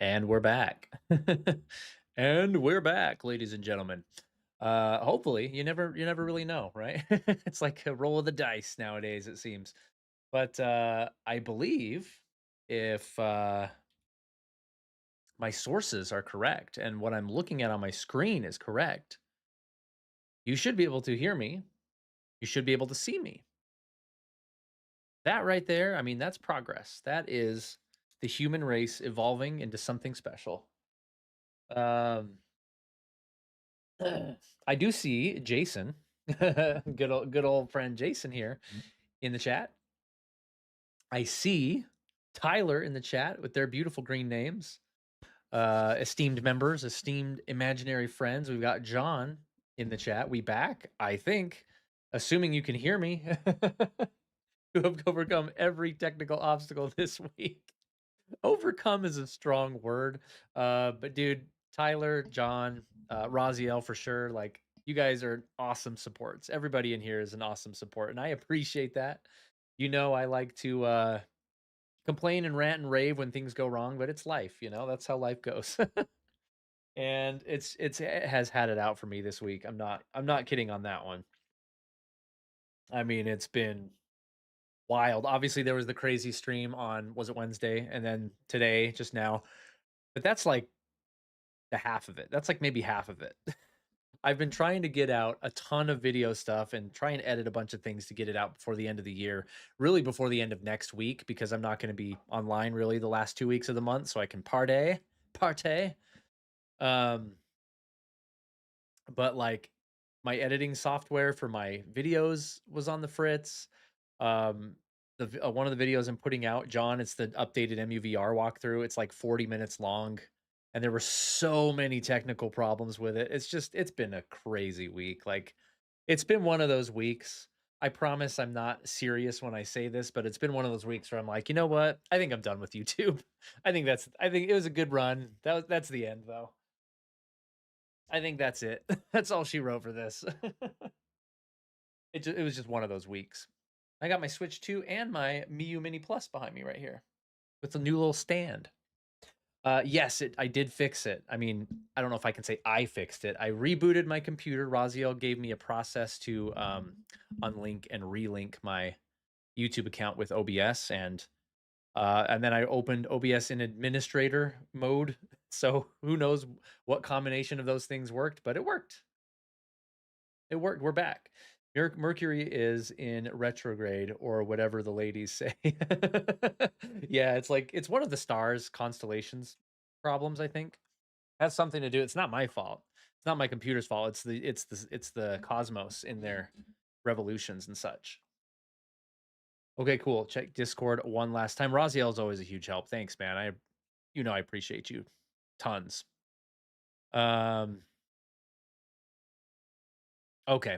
And we're back. And we're back, ladies and gentlemen. Hopefully, you never really know, right? It's like a roll of the dice nowadays, it seems. But I believe if my sources are correct and what I'm looking at on my screen is correct, you should be able to hear me. You should be able to see me. That right there, I mean, that's progress. That is the human race evolving into something special. Um, I do see Jason, good old friend Jason here in the chat. I see Tyler in the chat with their beautiful green names. Esteemed members, esteemed imaginary friends. We've got John in the chat. We back, I think, assuming you can hear me. To have overcome every technical obstacle this week. Overcome is a strong word. But dude, Tyler, John, Raziel for sure. Like, you guys are awesome supports. Everybody in here is an awesome support, and I appreciate that. You know, I like to complain and rant and rave when things go wrong, but it's life, that's how life goes. And it has had it out for me this week. I'm not kidding on that one. I mean, it's been wild. Obviously, there was the crazy stream on, was it Wednesday? And then today, just now. But that's like the half of it. That's like maybe half of it. I've been trying to get out a ton of video stuff and try and edit a bunch of things to get it out before the end of the year, really before the end of next week, because I'm not going to be online really the last 2 weeks of the month, so I can partay. Um, but like my editing software for my videos was on the fritz. Um, one of the videos I'm putting out, John, it's the updated MUVR walkthrough. It's like 40 minutes long, and there were so many technical problems with it. It's been a crazy week. Like, it's been one of those weeks. I promise I'm not serious when I say this, but it's been one of those weeks where I'm like, you know what? I think I'm done with YouTube. I think it was a good run. That's the end though. I think that's it. That's all she wrote for this. It was just one of those weeks. I got my Switch 2 and my Miu Mini Plus behind me right here with a new little stand. Yes, I did fix it. I mean, I don't know if I can say I fixed it. I rebooted my computer. Raziel gave me a process to unlink and relink my YouTube account with OBS, and then I opened OBS in administrator mode. So who knows what combination of those things worked, but it worked. It worked. We're back. Mercury is in retrograde, or whatever the ladies say. Yeah, it's like it's one of the stars constellations problems, I think. Has something to do. It's not my fault. It's not my computer's fault. It's the cosmos in their revolutions and such. Okay, cool. Check Discord one last time. Raziel is always a huge help. Thanks, man. I appreciate you tons. Um Okay.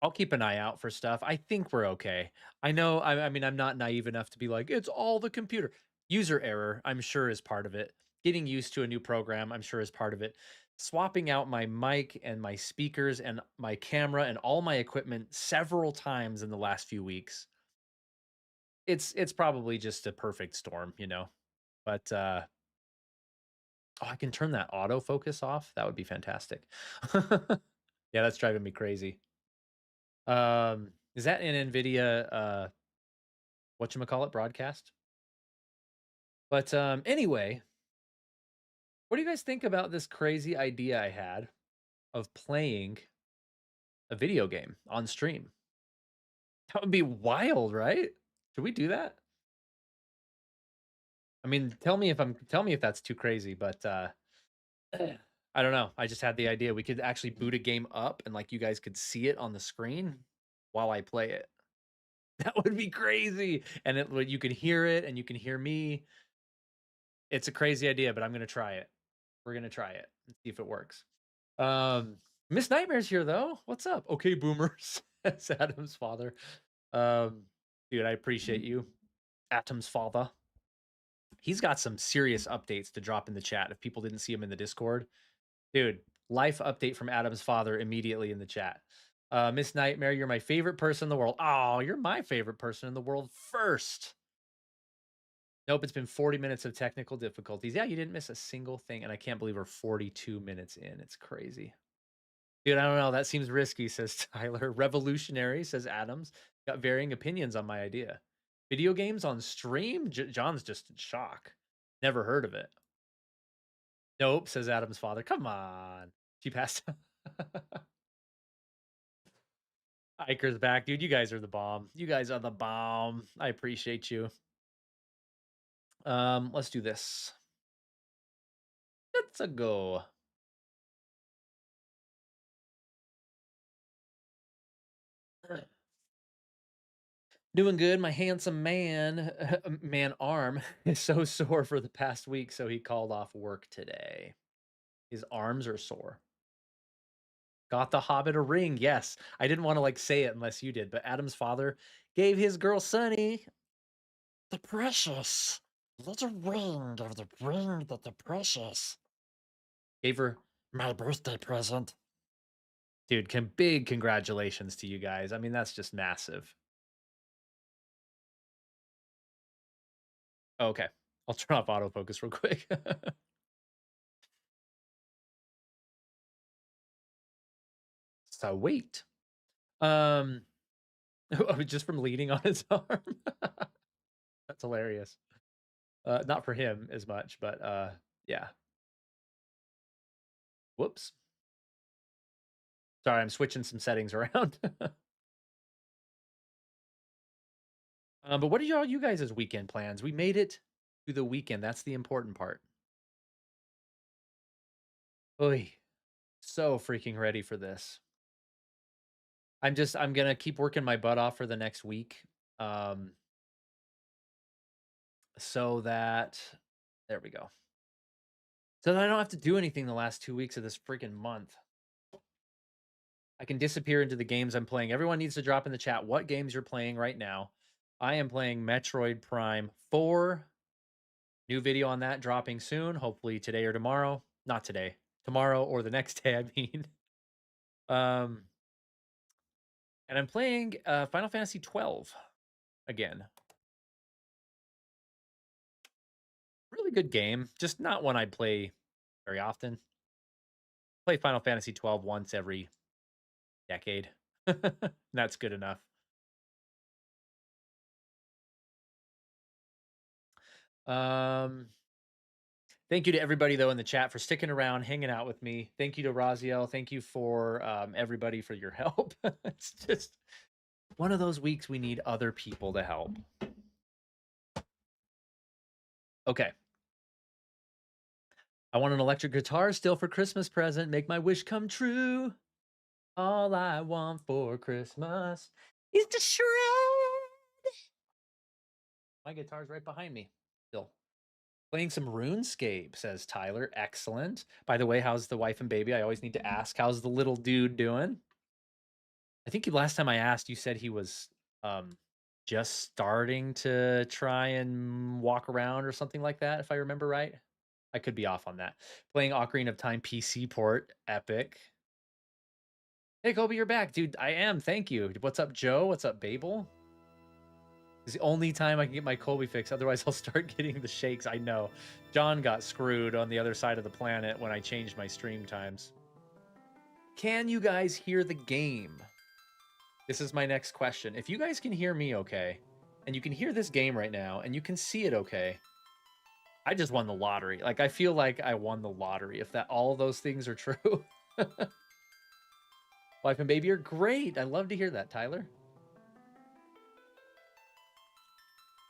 I'll keep an eye out for stuff. I think we're okay. I know, I mean, I'm not naive enough to be like, it's all the computer. User error, I'm sure, is part of it. Getting used to a new program, I'm sure, is part of it. Swapping out my mic and my speakers and my camera and all my equipment several times in the last few weeks. It's probably just a perfect storm. But oh, I can turn that autofocus off. That would be fantastic. Yeah, that's driving me crazy. Is that an NVIDIA whatchamacallit broadcast? But anyway, what do you guys think about this crazy idea I had of playing a video game on stream? That would be wild, right? Should we do that? I mean, tell me if that's too crazy, but I don't know. I just had the idea we could actually boot a game up and like you guys could see it on the screen while I play it. That would be crazy. And you can hear it and you can hear me. It's a crazy idea, but I'm gonna try it. We're gonna try it and see if it works. Um, Miss Nightmare's here though. What's up? Okay, boomers. That's Adam's father. Um, Dude, I appreciate you, Atom's father. He's got some serious updates to drop in the chat if people didn't see him in the Discord. Dude, life update from Adam's father immediately in the chat. Miss Nightmare, you're my favorite person in the world. Oh, you're my favorite person in the world first. Nope, it's been 40 minutes of technical difficulties. Yeah, you didn't miss a single thing, and I can't believe we're 42 minutes in. It's crazy. Dude, I don't know. That seems risky, says Tyler. Revolutionary, says Adams. Got varying opinions on my idea. Video games on stream? John's just in shock. Never heard of it. Nope, says Adam's father. Come on. She passed. Iker's back. Dude, you guys are the bomb. You guys are the bomb. I appreciate you. Let's do this. Let's a go. Doing good. My handsome man, man arm is so sore for the past week, so he called off work today. His arms are sore. Got the Hobbit a ring. Yes. I didn't want to like say it unless you did, but Adam's father gave his girl Sunny the precious little ring of the ring that the precious. Gave her my birthday present. Dude, big congratulations to you guys. I mean, that's just massive. Okay. I'll turn off autofocus real quick. So wait. Just from leaning on his arm. That's hilarious. Not for him as much, but yeah. Whoops. Sorry, I'm switching some settings around. But what are you guys' weekend plans? We made it to the weekend. That's the important part. Oy, so freaking ready for this. I'm gonna keep working my butt off for the next week. So that there we go. So that I don't have to do anything the last 2 weeks of this freaking month. I can disappear into the games I'm playing. Everyone needs to drop in the chat what games you're playing right now. I am playing Metroid Prime 4. New video on that dropping soon, hopefully today or tomorrow. Not today, tomorrow or the next day, I mean. And I'm playing Final Fantasy 12 again. Really good game, just not one I'd play very often. Play Final Fantasy 12 once every decade. That's good enough. Thank you to everybody though in the chat for sticking around, hanging out with me. Thank you to Raziel. Thank you for everybody for your help. It's just one of those weeks we need other people to help. Okay. I want an electric guitar still for Christmas present. Make my wish come true. All I want for Christmas is to shred. My guitar's right behind me still. Playing some RuneScape, says Tyler. Excellent. By the way, how's the wife and baby? I always need to ask, how's the little dude doing? I think last time I asked, you said he was just starting to try and walk around or something like that, if I remember right. I could be off on that. Playing Ocarina of Time PC port. Epic. Hey, Kobe, you're back. Dude, I am. Thank you. What's up, Joe? What's up, Babel? It's the only time I can get my Colby fix. Otherwise, I'll start getting the shakes. I know. John got screwed on the other side of the planet when I changed my stream times. Can you guys hear the game? This is my next question. If you guys can hear me okay, and you can hear this game right now, and you can see it okay, I just won the lottery. Like, I feel like I won the lottery if all those things are true. Wife and baby are great. I love to hear that, Tyler.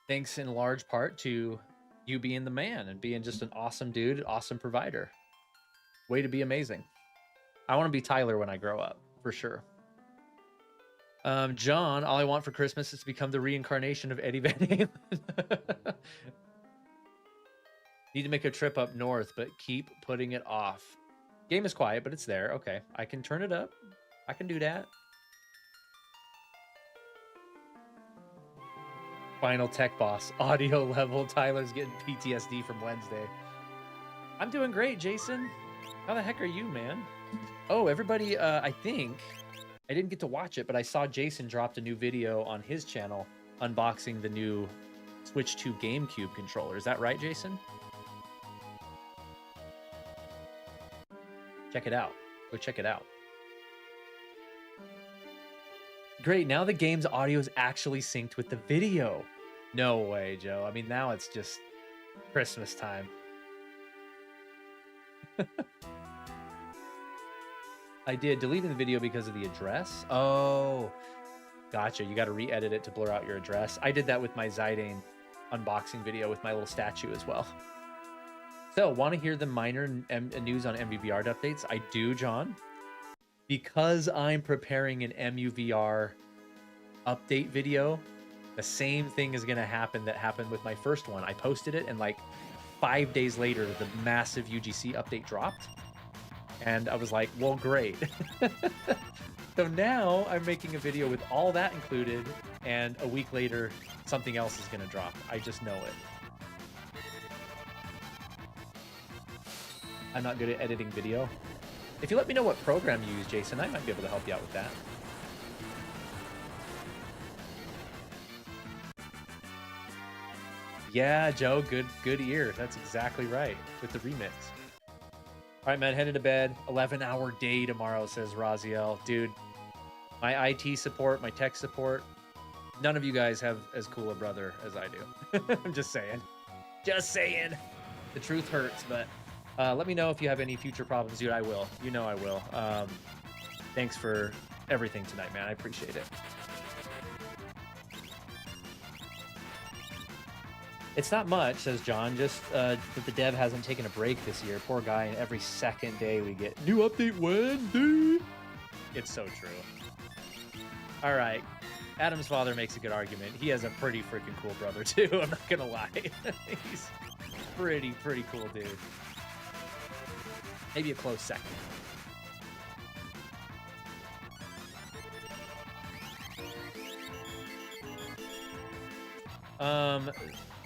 Thanks in large part to you being the man and being just an awesome dude, awesome provider. Way to be amazing. I want to be Tyler when I grow up, for sure. John, all I want for Christmas is to become the reincarnation of Eddie Van Halen. Need to make a trip up north, but keep putting it off. Game is quiet, but it's there. Okay, I can turn it up. I can do that. Final tech boss, audio level. Tyler's getting PTSD from Wednesday. I'm doing great, Jason. How the heck are you, man? Oh, everybody, I think I didn't get to watch it, but I saw Jason dropped a new video on his channel unboxing the new Switch 2 GameCube controller. Is that right, Jason? Check it out. Go check it out. Great, now the game's audio is actually synced with the video. No way, Joe. I mean, now it's just Christmas time. I did, deleting the video because of the address. Oh, gotcha. You got to re-edit it to blur out your address. I did that with my Zidane unboxing video with my little statue as well. So, want to hear the minor news on MUVR updates? I do, John. Because I'm preparing an MUVR update video, the same thing is going to happen that happened with my first one. I posted it, and like 5 days later, the massive UGC update dropped. And I was like, well, great. So now I'm making a video with all that included, and a week later, something else is going to drop. I just know it. I'm not good at editing video. If you let me know what program you use, Jason, I might be able to help you out with that. Yeah, Joe, good ear. That's exactly right with the remix. All right, man, headed to bed. 11-hour day tomorrow, says Raziel. Dude, my IT support, my tech support, none of you guys have as cool a brother as I do. I'm just saying. Just saying. The truth hurts, but let me know if you have any future problems, dude. I will. You know I will. Thanks for everything tonight, man. I appreciate it. It's not much, says John, just that the dev hasn't taken a break this year. Poor guy, and every second day we get new update Wednesday. It's so true. All right. Adam's father makes a good argument. He has a pretty freaking cool brother, too. I'm not going to lie. He's pretty cool dude. Maybe a close second.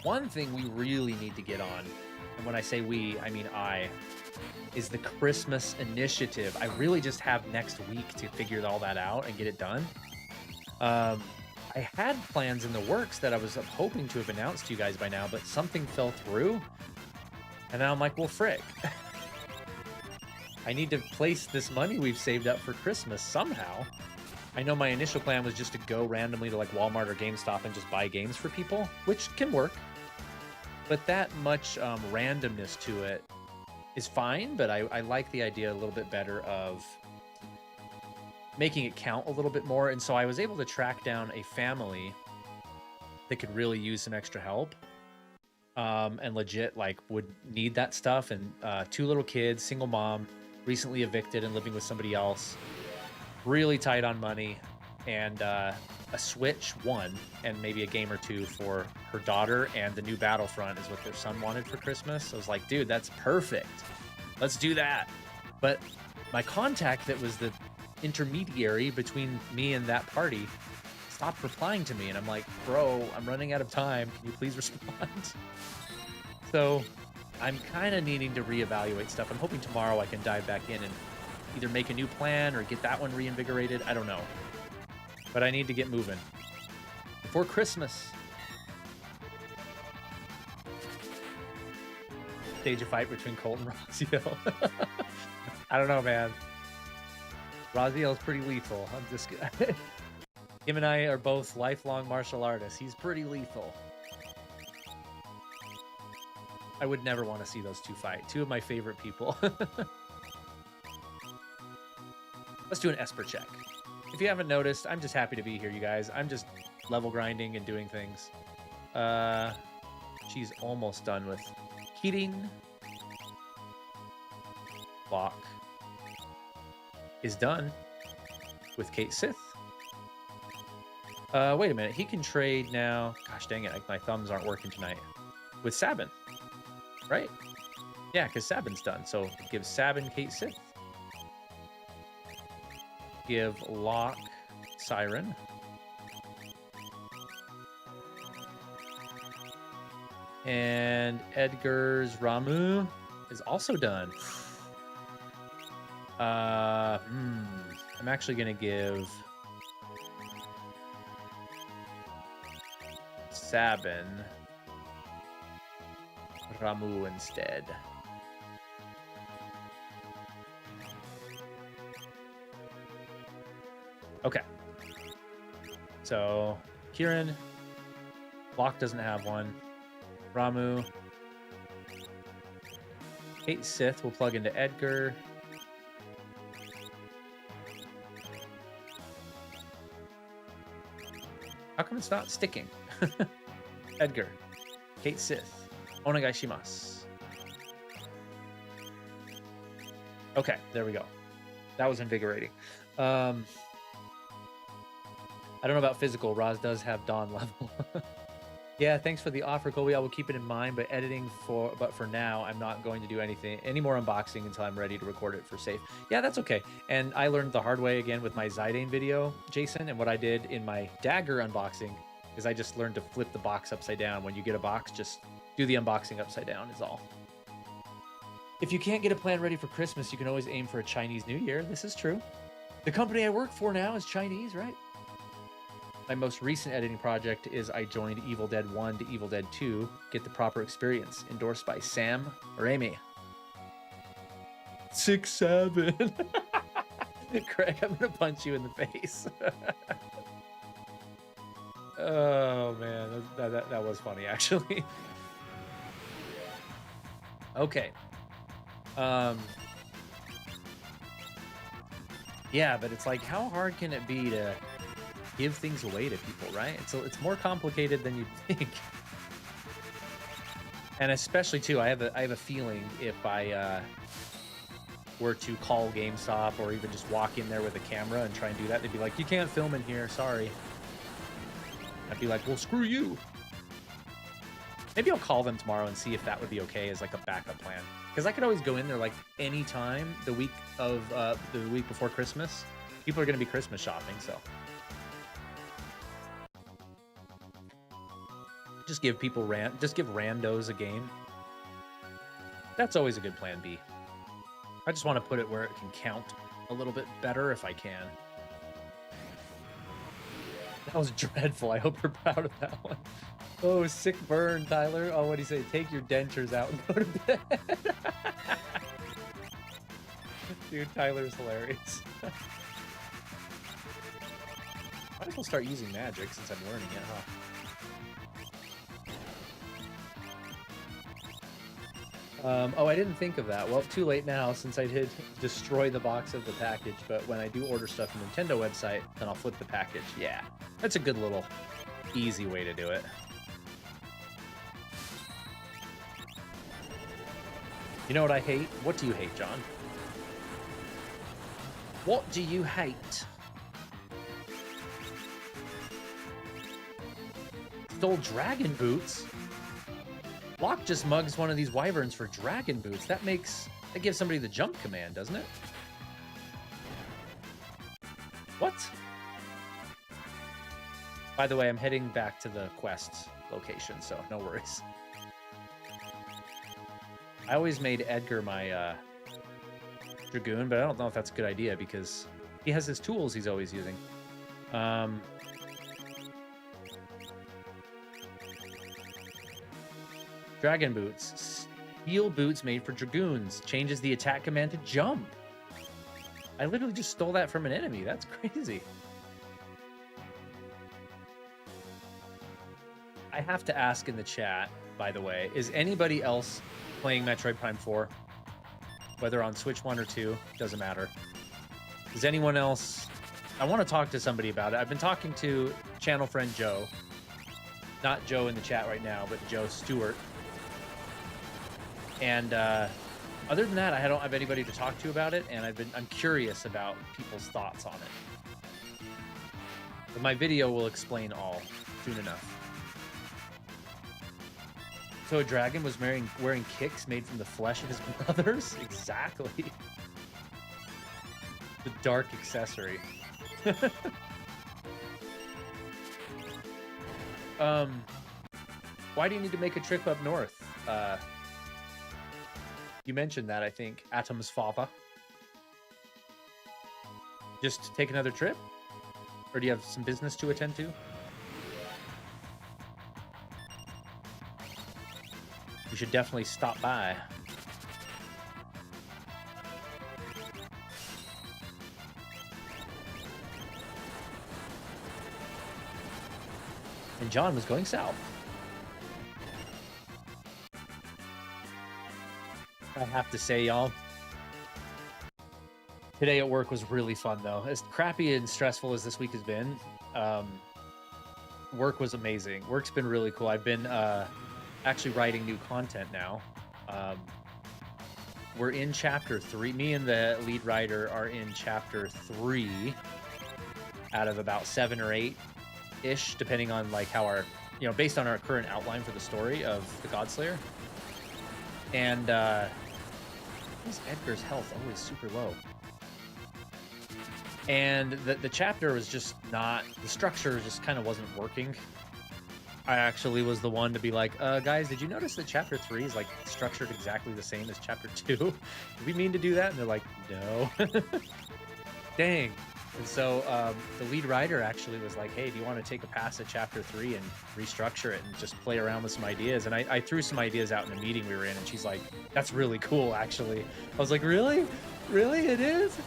One thing we really need to get on, and when I say we, I mean I, is the Christmas initiative. I really just have next week to figure all that out and get it done. I had plans in the works that I was hoping to have announced to you guys by now, but something fell through. And now I'm like, well, frick. I need to place this money we've saved up for Christmas somehow. I know my initial plan was just to go randomly to like Walmart or GameStop and just buy games for people, which can work. But that much randomness to it is fine, but I like the idea a little bit better of making it count a little bit more. And so I was able to track down a family that could really use some extra help and legit like would need that stuff. And 2 little kids, single mom, recently evicted and living with somebody else, really tight on money, and a Switch 1 and maybe a game or 2 for her daughter, and the new Battlefront is what their son wanted for Christmas. So I was like, dude, that's perfect. Let's do that. But my contact that was the intermediary between me and that party stopped replying to me, and I'm like, bro, I'm running out of time. Can you please respond? So I'm kind of needing to reevaluate stuff. I'm hoping tomorrow I can dive back in and either make a new plan or get that one reinvigorated. I don't know. But I need to get moving before Christmas. Stage a fight between Colt and Raziel. I don't know, man. Raziel's pretty lethal. I'm just him and I are both lifelong martial artists. He's pretty lethal. I would never want to see those two fight. 2 of my favorite people. Let's do an Esper check. If you haven't noticed, I'm just happy to be here, you guys. I'm just level grinding and doing things. She's almost done with Keating. Bach is done with Kate Sith. Wait a minute. He can trade now. Gosh dang it. My thumbs aren't working tonight. With Sabin, right? Yeah, because Sabin's done. So give Sabin Kate Sith. Give Locke Siren. And Edgar's Ramu is also done. I'm actually going to give Sabin Ramu instead. Okay. So, Kieran. Block doesn't have one. Ramu. Kate Sith will plug into Edgar. How come it's not sticking? Edgar. Kate Sith. Onegai shimasu. Okay, there we go. That was invigorating. I don't know about physical. Roz does have Dawn level. Yeah, thanks for the offer, Colby. I will keep it in mind, but for now, I'm not going to do any more unboxing until I'm ready to record it for safe. Yeah, that's okay. And I learned the hard way again with my Zidane video, Jason, and what I did in my dagger unboxing is I just learned to flip the box upside down. When you get a box, just do the unboxing upside down is all. If you can't get a plan ready for Christmas, you can always aim for a Chinese New Year. This is true. The company I work for now is Chinese, right? My most recent editing project is I joined Evil Dead 1 to Evil Dead 2. Get the proper experience. Endorsed by Sam Raimi. 6'7". Craig, I'm gonna punch you in the face. Oh man, that was funny actually. Okay. Yeah, but it's like, how hard can it be to give things away to people, right? So it's more complicated than you'd think. And especially too, I have a feeling if I were to call GameStop or even just walk in there with a camera and try and do that, they'd be like, you can't film in here, sorry. I'd be like, well, screw you. Maybe I'll call them tomorrow and see if that would be okay as like a backup plan. Because I could always go in there like any time the week before Christmas. People are going to be Christmas shopping, so. Just give people just give randos a game. That's always a good plan B. I just want to put it where it can count a little bit better if I can. That was dreadful. I hope you're proud of that one. Oh, sick burn, Tyler. Oh, what do you say? Take your dentures out and go to bed. Dude, Tyler's hilarious. Might as well start using magic since I'm learning it, huh? Oh, I didn't think of that. Well, too late now since I did destroy the box of the package, but when I do order stuff from the Nintendo website, then I'll flip the package. Yeah, that's a good little easy way to do it. You know what I hate? What do you hate, John? What do you hate? Stole dragon boots? Locke just mugs one of these wyverns for dragon boots. That gives somebody the jump command, doesn't it? What? By the way, I'm heading back to the quest location, so no worries. I always made Edgar my Dragoon, but I don't know if that's a good idea because he has his tools he's always using. Dragon boots. Steel boots made for Dragoons. Changes the attack command to jump. I literally just stole that from an enemy. That's crazy. I have to ask in the chat, by the way, is anybody else playing Metroid Prime 4? Whether on Switch 1 or 2, doesn't matter. Is anyone else... I want to talk to somebody about it. I've been talking to channel friend Joe. Not Joe in the chat right now, but Joe Stewart. And other than that, I don't have anybody to talk to about it, and I'm curious about people's thoughts on it. But my video will explain all soon enough. So a dragon was wearing kicks made from the flesh of his brothers? Exactly. The dark accessory. Why do you need to make a trip up north? You mentioned that, I think. Atom's father. Just take another trip? Or do you have some business to attend to? You should definitely stop by. And John was going south. I have to say, y'all, today at work was really fun, though. As crappy and stressful as this week has been, work was amazing. Work's been really cool. I've been actually writing new content now. We're in chapter 3. Me and the lead writer are in chapter 3 out of about 7 or 8-ish, depending on like how our, based on our current outline for the story of the Godslayer. And why is Edgar's health always super low? And the chapter was just not, the structure just kind of wasn't working. I actually was the one to be like, guys, did you notice that chapter 3 is like structured exactly the same as chapter 2? Did we mean to do that? And they're like, no. Dang. And so the lead writer actually was like, hey, do you want to take a pass at chapter 3 and restructure it and just play around with some ideas? And I threw some ideas out in a meeting we were in, and she's like, that's really cool, actually. I was like, really? Really? It is?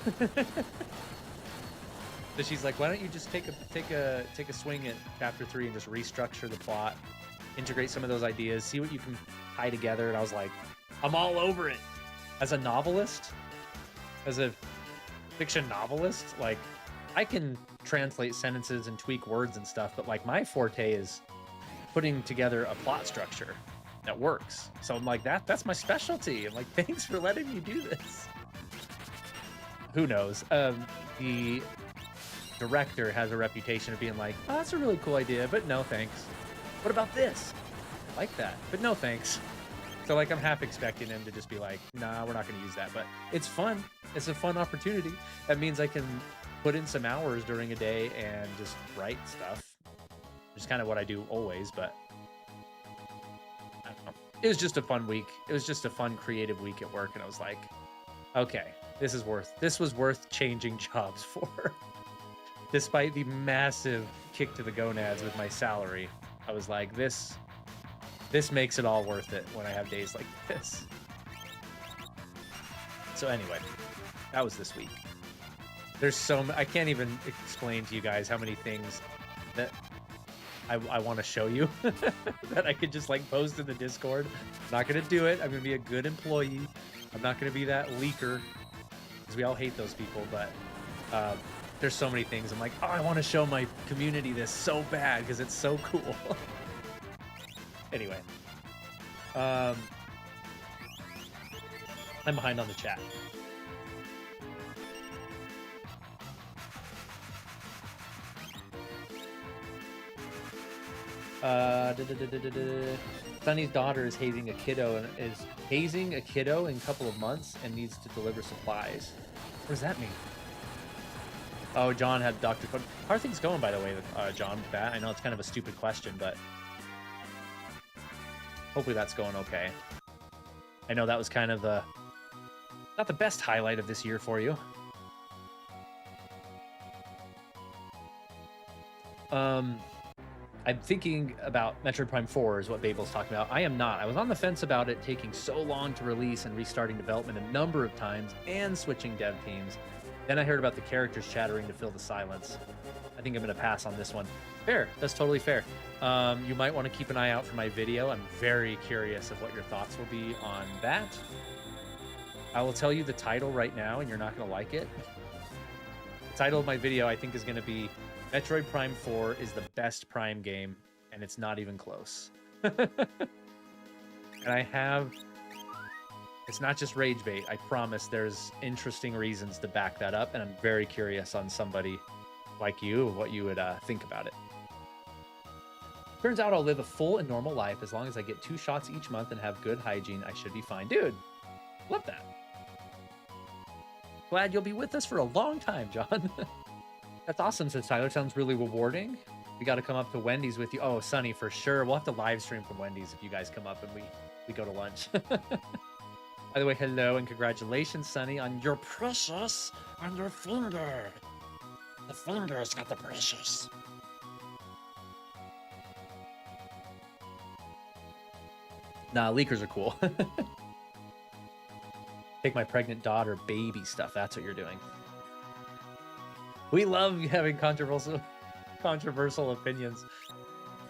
So she's like, why don't you just take a swing at chapter 3 and just restructure the plot, integrate some of those ideas, see what you can tie together. And I was like, I'm all over it. As a novelist, as a fiction novelist, like, I can translate sentences and tweak words and stuff, but like my forte is putting together a plot structure that works. So I'm like, that's my specialty. I'm like, thanks for letting me do this. Who knows? The director has a reputation of being like, oh, that's a really cool idea, but no thanks. What about this? I like that, but no thanks. So like, I'm half expecting him to just be like, nah, we're not going to use that, but it's fun. It's a fun opportunity. That means I can put in some hours during a day and just write stuff. Which is kind of what I do always, but I don't know. It was just a fun week. It was just a fun creative week at work, and I was like, okay, this was worth changing jobs for. Despite the massive kick to the gonads with my salary, I was like, this makes it all worth it when I have days like this. So anyway, that was this week. There's I can't even explain to you guys how many things that I want to show you that I could just like post in the Discord. I'm not going to do it. I'm going to be a good employee. I'm not going to be that leaker, because we all hate those people, but there's so many things. I'm like, oh, I want to show my community this so bad because it's so cool. Anyway, I'm behind on the chat. Sunny's daughter is hazing a kiddo in a couple of months and needs to deliver supplies. What does that mean? Oh, John had Dr. Code. How are things going, by the way, John, with that? I know it's kind of a stupid question, but hopefully that's going okay. I know that was kind of not the best highlight of this year for you. I'm thinking about Metroid Prime 4 is what Babel's talking about. I am not. I was on the fence about it taking so long to release and restarting development a number of times and switching dev teams. Then I heard about the characters chattering to fill the silence. I think I'm going to pass on this one. Fair. That's totally fair. You might want to keep an eye out for my video. I'm very curious of what your thoughts will be on that. I will tell you the title right now, and you're not going to like it. The title of my video, I think, is going to be Metroid Prime 4 is the best Prime game, and it's not even close. And it's not just rage bait. I promise there's interesting reasons to back that up, and I'm very curious on somebody like you, what you would think about it. Turns out I'll live a full and normal life as long as I get 2 shots each month and have good hygiene. I should be fine. Dude, love that. Glad you'll be with us for a long time, John. That's awesome, says Tyler. Sounds really rewarding. We got to come up to Wendy's with you. Oh, Sunny, for sure. We'll have to live stream from Wendy's if you guys come up and we go to lunch. By the way, hello and congratulations, Sunny, on your precious on your finger. The fingers got the precious. Nah, leakers are cool. Take my pregnant daughter baby stuff. That's what you're doing. We love having controversial opinions,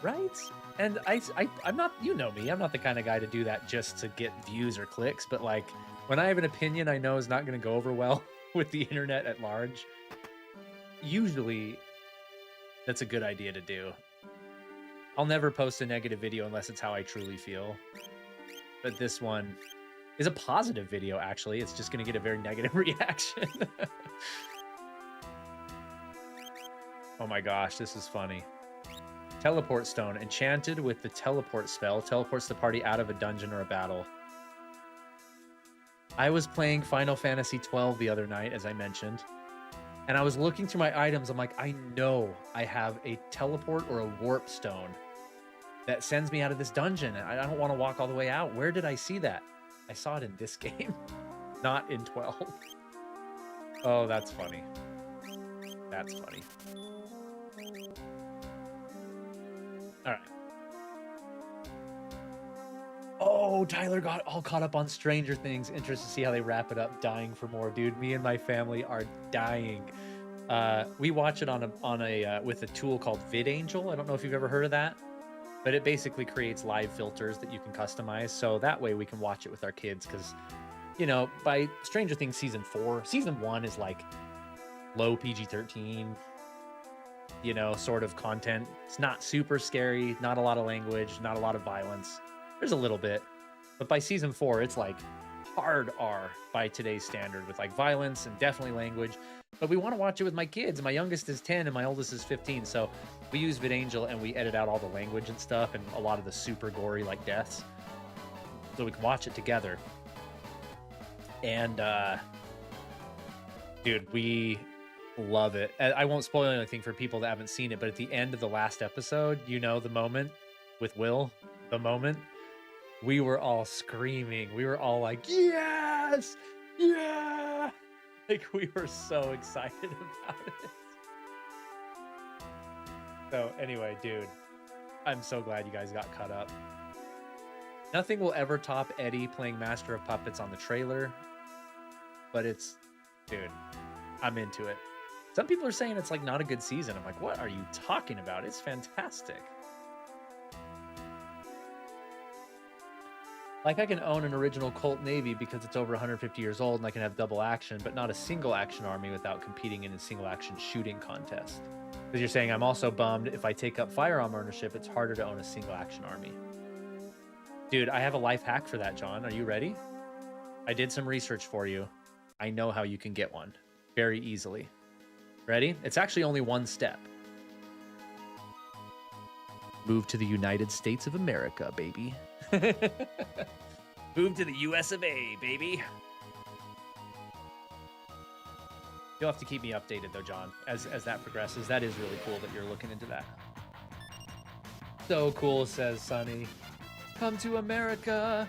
right? And I'm not, you know me, I'm not the kind of guy to do that just to get views or clicks, but like when I have an opinion I know is not going to go over well with the internet at large, usually that's a good idea to do. I'll never post a negative video unless it's how I truly feel. But this one is a positive video, actually. It's just going to get a very negative reaction. Oh my gosh, this is funny. Teleport stone. Enchanted with the teleport spell. Teleports the party out of a dungeon or a battle. I was playing Final Fantasy XII the other night, as I mentioned. And I was looking through my items. I'm like, I know I have a teleport or a warp stone that sends me out of this dungeon. I don't want to walk all the way out. Where did I see that? I saw it in this game, not in 12. Oh, that's funny. That's funny. All right. Oh, Tyler got all caught up on Stranger Things. Interested to see how they wrap it up. Dying for more, dude. Me and my family are dying. We watch it on a with a tool called VidAngel. I don't know if you've ever heard of that, but it basically creates live filters that you can customize. So that way we can watch it with our kids. Because, you know, by Stranger Things season 4, season 1 is like low PG-13, you know, sort of content. It's not super scary, not a lot of language, not a lot of violence. There's a little bit, but by season 4, it's like hard R by today's standard with like violence and definitely language. But we want to watch it with my kids. My youngest is 10 and my oldest is 15. So we use VidAngel and we edit out all the language and stuff and a lot of the super gory like deaths, so we can watch it together. And dude, we love it. I won't spoil anything for people that haven't seen it, but at the end of the last episode, you know, the moment with Will, the moment, we were all screaming. We were all like, yes, yeah. Like we were so excited about it. So anyway, dude, I'm so glad you guys got caught up. Nothing will ever top Eddie playing Master of Puppets on the trailer, but it's, dude, I'm into it. Some people are saying it's like not a good season. I'm like, what are you talking about? It's fantastic. Like I can own an original Colt Navy because it's over 150 years old and I can have double action, but not a single action army without competing in a single action shooting contest. Because you're saying I'm also bummed if I take up firearm ownership, it's harder to own a single action army. Dude, I have a life hack for that, John. Are you ready? I did some research for you. I know how you can get one very easily. Ready? It's actually only one step. Move to the United States of America, baby. Move to the US of A, baby. You'll have to keep me updated though, John, as that progresses. That is really cool that you're looking into that. So cool, says Sunny. Come to America.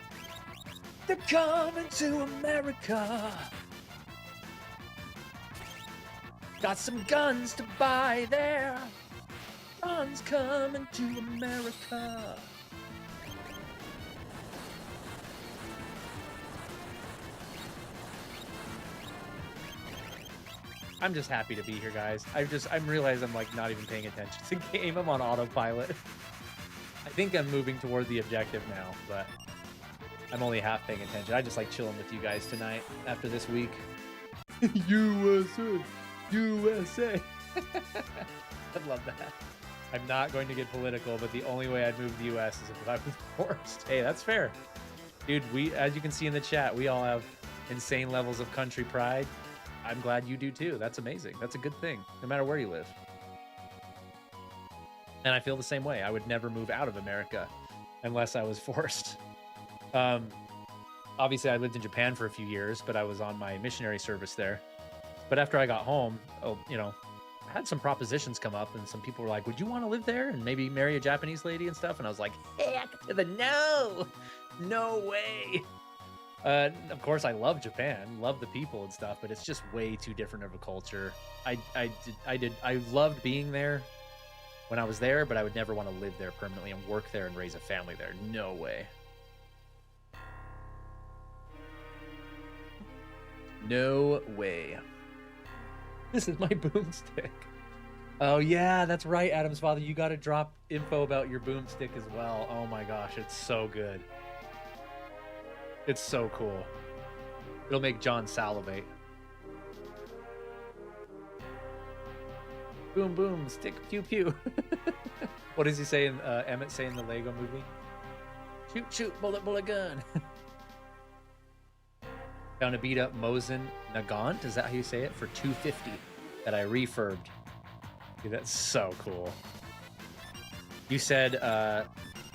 They're coming to America. Got some guns to buy there. Guns coming to America. I'm just happy to be here, guys. I'm realizing I'm like not even paying attention to the game. I'm on autopilot. I think I'm moving toward the objective now, but I'm only half paying attention. I just like chilling with you guys tonight after this week. USA, USA. I love that. I'm not going to get political, but the only way I'd move the US is if I was forced. Hey, that's fair. Dude, as you can see in the chat, we all have insane levels of country pride. I'm glad you do too. That's amazing. That's a good thing, no matter where you live. And I feel the same way. I would never move out of America unless I was forced. Obviously, I lived in Japan for a few years, but I was on my missionary service there. But after I got home, you know, I had some propositions come up, and some people were like, would you want to live there and maybe marry a Japanese lady and stuff? And I was like, heck to the no! No way! Of course, I love Japan, love the people and stuff, but it's just way too different of a culture. I loved being there when I was there, but I would never want to live there permanently and work there and raise a family there. No way. No way. This is my boomstick. Oh yeah, that's right, Adam's father. You got to drop info about your boomstick as well. Oh my gosh, it's so good. It's so cool. It'll make John salivate. Boom, boom, stick, pew, pew. What does he say in Emmett say in the Lego movie? Shoot, shoot, bullet, bullet, gun. Found a beat up Mosin Nagant. Is that how you say it? For $250 that I refurbed. Dude, that's so cool. You said,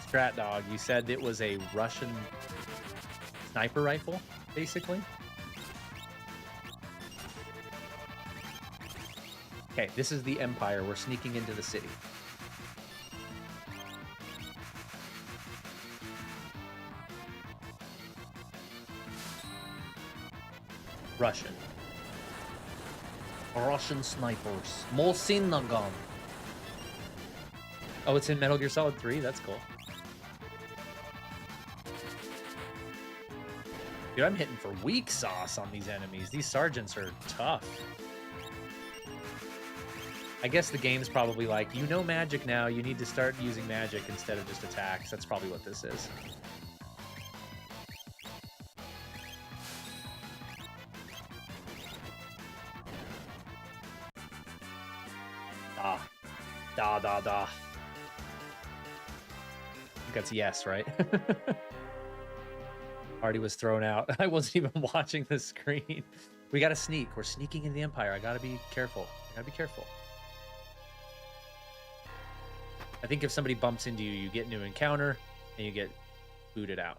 Strat Dog, you said it was a Russian sniper rifle, basically. Okay, this is the Empire. We're sneaking into the city. Russian. Russian snipers. Mosin Nagant. Oh, it's in Metal Gear Solid 3? That's cool. Dude, I'm hitting for weak sauce on these enemies. These sergeants are tough. I guess the game's probably like, you know magic now, you need to start using magic instead of just attacks. That's probably what this is. Da. I think that's yes, right? Already was thrown out. I wasn't even watching the screen. We gotta sneak. We're sneaking into the Empire. I gotta be careful. I gotta be careful. I think if somebody bumps into you, you get into an encounter and you get booted out.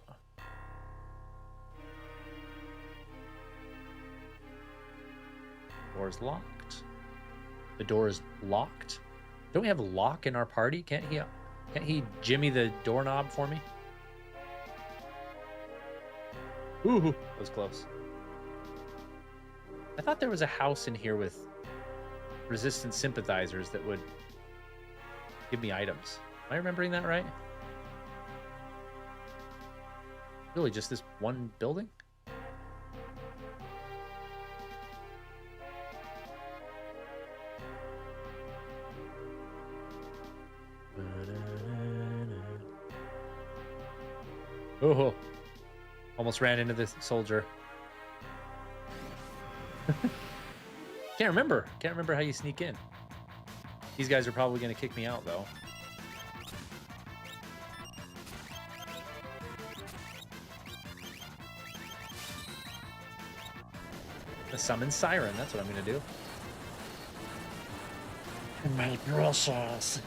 Door's locked. The door is locked. Don't we have a lock in our party? Can't he jimmy the doorknob for me? Ooh, that was close. I thought there was a house in here with resistance sympathizers that would give me items. Am I remembering that right? Really, just this one building? Oh, almost ran into this soldier. Can't remember how you sneak in. These guys are probably going to kick me out, though. A summon siren, that's what I'm going to do. My precious.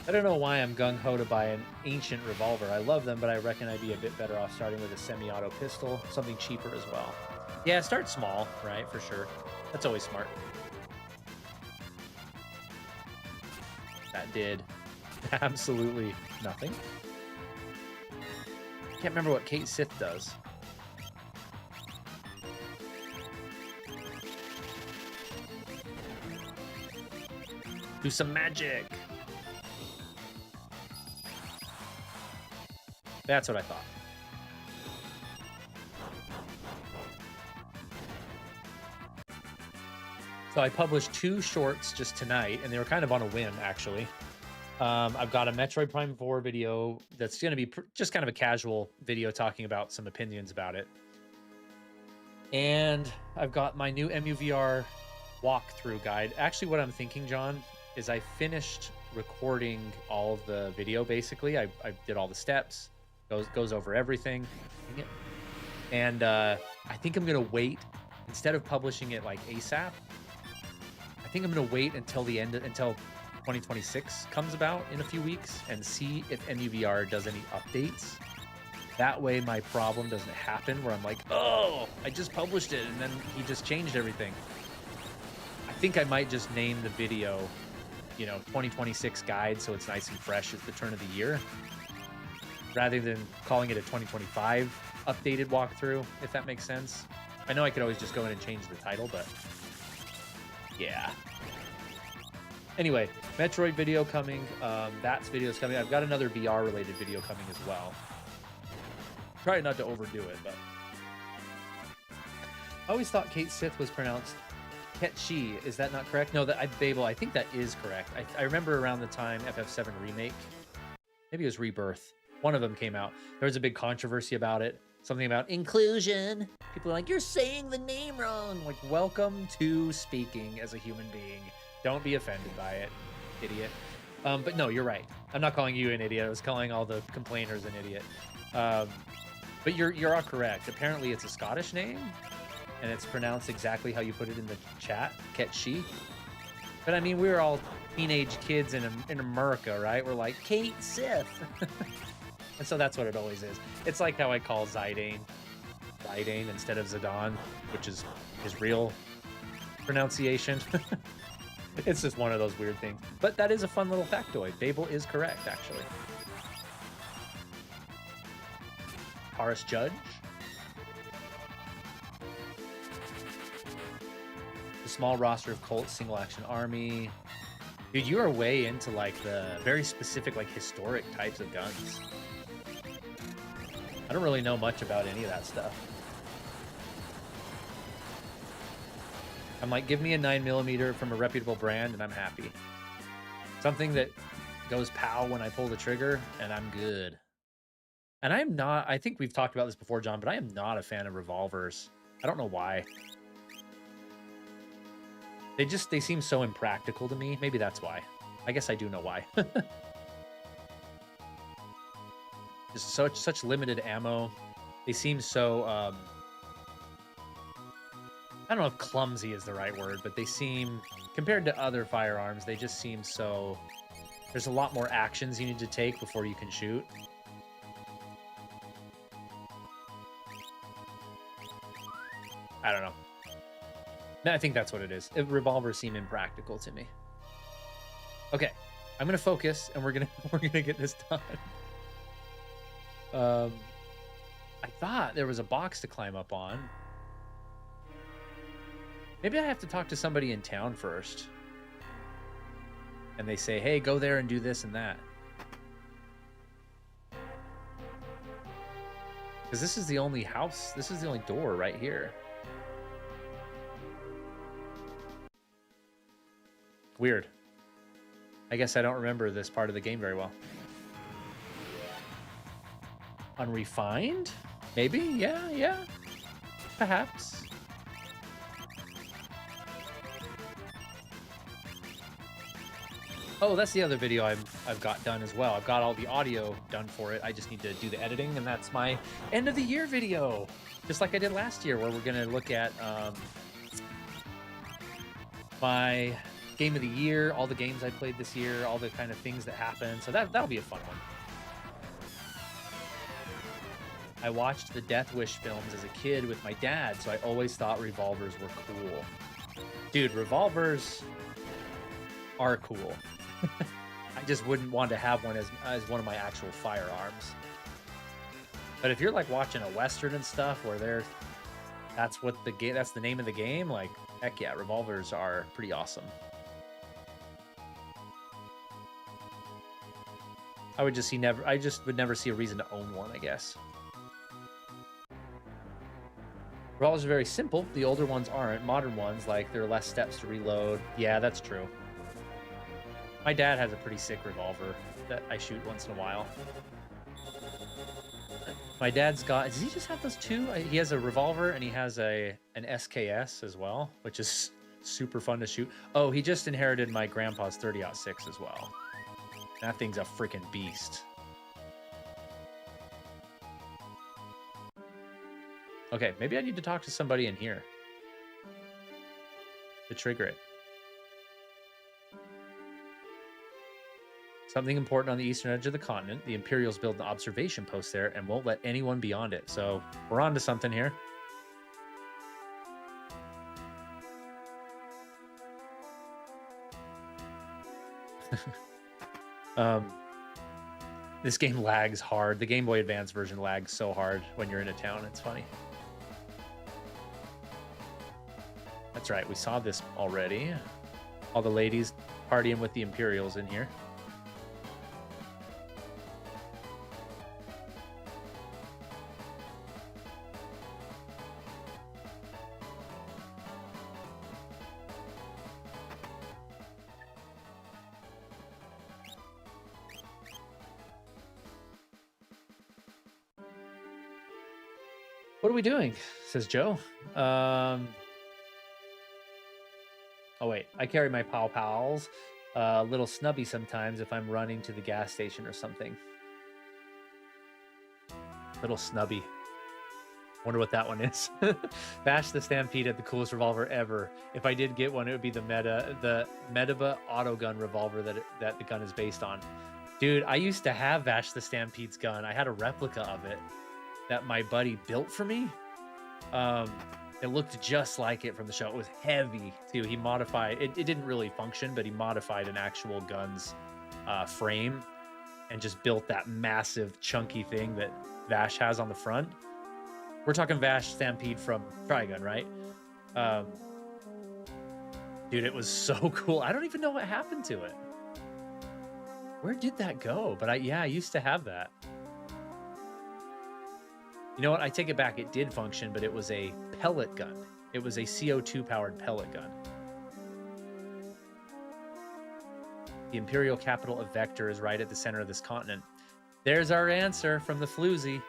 I don't know why I'm gung-ho to buy an ancient revolver. I love them, but I reckon I'd be a bit better off starting with a semi-auto pistol, something cheaper as well. Yeah, start small, right, for sure. That's always smart. That did absolutely nothing. Can't remember what Kate Sith does. Do some magic. That's what I thought. So I published 2 shorts just tonight, and they were kind of on a whim, actually. I've got a Metroid Prime 4 video that's going to be just kind of a casual video talking about some opinions about it. And I've got my new MUVR walkthrough guide. Actually, what I'm thinking, John, is I finished recording all of the video, basically. I did all the steps. Goes over everything. And I think I'm going to wait, instead of publishing it like ASAP, I think I'm going to wait until until 2026 comes about in a few weeks and see if MUVR does any updates. That way my problem doesn't happen where I'm like, oh, I just published it and then he just changed everything. I think I might just name the video, 2026 guide, so it's nice and fresh at the turn of the year. rather than calling it a 2025 updated walkthrough, if that makes sense. I know I could always just go in and change the title, but yeah. Anyway, Metroid video coming. That's videos coming. I've got another VR related video coming as well. Try not to overdo it, but I always thought Kate Sith was pronounced Ketchi. Is that not correct? No, Babel. I think that is correct. I remember around the time FF7 remake, maybe it was Rebirth. One of them came out. There was a big controversy about it. Something about inclusion. People are like, you're saying the name wrong. Like, welcome to speaking as a human being. Don't be offended by it, idiot. But no, you're right. I'm not calling you an idiot. I was calling all the complainers an idiot. But you're all correct. Apparently, it's a Scottish name, and it's pronounced exactly how you put it in the chat, Ketchi. But I mean, we're all teenage kids in America, right? We're like, Kate Sith. And so that's what it always is. It's like how I call Zidane instead of Zidane, which is his real pronunciation. It's just one of those weird things. But that is a fun little factoid. Babel is correct, actually. Taurus Judge. The small roster of Colt's single action army. Dude, you are way into like the very specific, like historic types of guns. I don't really know much about any of that stuff. I'm like, give me a 9mm from a reputable brand and I'm happy. Something that goes pow when I pull the trigger and I'm good. And I'm not, I think we've talked about this before, John, but I am not a fan of revolvers. I don't know why. They seem so impractical to me. Maybe that's why. I guess I do know why. Just such limited ammo. They seem so, I don't know if clumsy is the right word, but they seem, compared to other firearms, they just seem so, there's a lot more actions you need to take before you can shoot. I don't know. I think that's what it is. Revolvers seem impractical to me. Okay, I'm gonna focus, and we're gonna get this done. I thought there was a box to climb up on. Maybe I have to talk to somebody in town first, and they say, "Hey, go there and do this and that." Because this is the only house. This is the only door right here. Weird. I guess I don't remember this part of the game very well. Unrefined? Maybe? Yeah. Perhaps. Oh, that's the other video I've got done as well. I've got all the audio done for it. I just need to do the editing, and that's my end of the year video. Just like I did last year, where we're going to look at my game of the year, all the games I played this year, all the kind of things that happened. So that'll be a fun one. I watched the Death Wish films as a kid with my dad, so I always thought revolvers were cool. Dude, revolvers are cool. I just wouldn't want to have one as one of my actual firearms. But if you're like watching a Western and stuff where that's the name of the game, like heck yeah, revolvers are pretty awesome. I just would never see a reason to own one, I guess. Revolvers are very simple. The older ones aren't. Modern ones, like, there are less steps to reload. Yeah, that's true. My dad has a pretty sick revolver that I shoot once in a while. My dad's got, does he just have those two? He has a revolver and he has an SKS as well, which is super fun to shoot. Oh, he just inherited my grandpa's 30-06 as well. That thing's a freaking beast. Okay, maybe I need to talk to somebody in here to trigger it. Something important on the eastern edge of the continent. The Imperials build an observation post there and won't let anyone beyond it. So we're on to something here. This game lags hard. The Game Boy Advance version lags so hard when you're in a town. It's funny. That's right. We saw this already. All the ladies partying with the Imperials in here. What are we doing? Says Joe. Oh, wait. I carry my Pow Pals a little snubby sometimes if I'm running to the gas station or something. Little snubby. Wonder what that one is. Bash the Stampede had the coolest revolver ever. If I did get one, it would be the Mediba autogun revolver that the gun is based on. Dude, I used to have Bash the Stampede's gun. I had a replica of it that my buddy built for me. It looked just like it from the show. It was heavy too. He modified it. It didn't really function, but he modified an actual gun's frame and just built that massive chunky thing that Vash has on the front. We're talking Vash Stampede from Trigun, right? Dude, it was so cool. I don't even know what happened to it. Where did that go? But I used to have that. You know what? I take it back. It did function, but it was a pellet gun. It was a CO2 powered pellet gun. The imperial capital of Vector is right at the center of this continent. There's our answer from the floozy.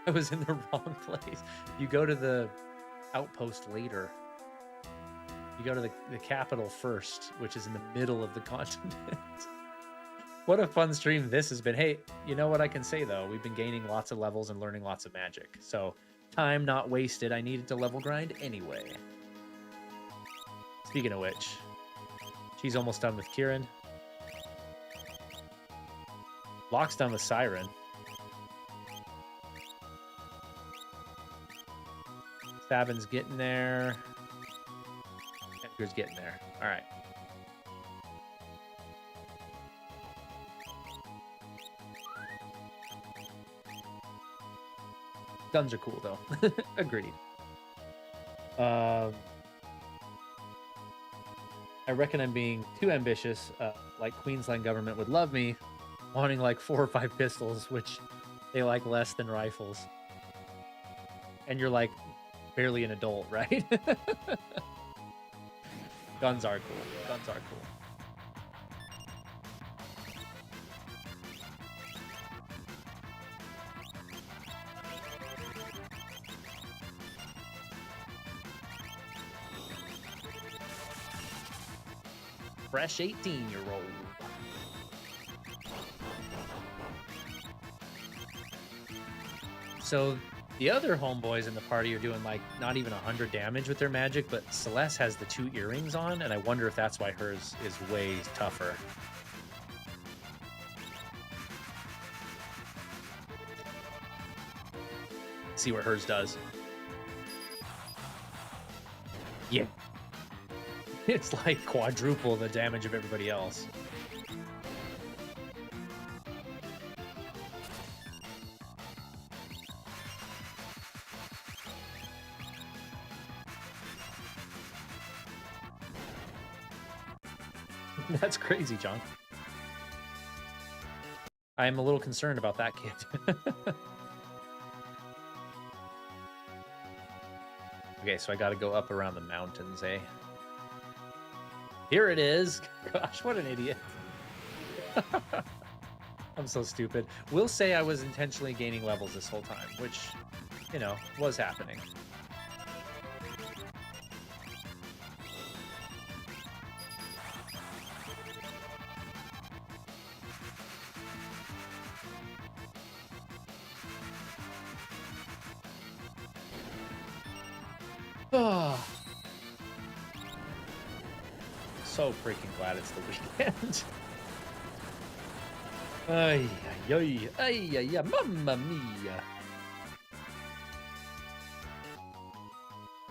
I was in the wrong place. You go to the outpost later. You go to the capital first, which is in the middle of the continent. What a fun stream this has been. Hey, you know what I can say, though? We've been gaining lots of levels and learning lots of magic. So, time not wasted. I needed to level grind anyway. Speaking of which, she's almost done with Kieran. Locke's done with Siren. Savin's getting there. Edgar's getting there. All right. Guns are cool, though. Agreed. I reckon I'm being too ambitious. Like Queensland government would love me, wanting like 4 or 5 pistols, which they like less than rifles. And you're like barely an adult, right? Guns are cool. Guns are cool. Fresh 18-year-old. So the other homeboys in the party are doing like not even 100 damage with their magic, but Celeste has the 2 earrings on, and I wonder if that's why hers is way tougher. See what hers does. Yeah. It's like quadruple the damage of everybody else. That's crazy, John. I'm a little concerned about that kid. Okay, so I gotta go up around the mountains, eh? Here it is. Gosh, what an idiot. I'm so stupid. We'll say I was intentionally gaining levels this whole time, which, you know, was happening. Oh. So freaking glad it's the weekend. Ay, ay, ay, ay, ay, ay, mamma mia.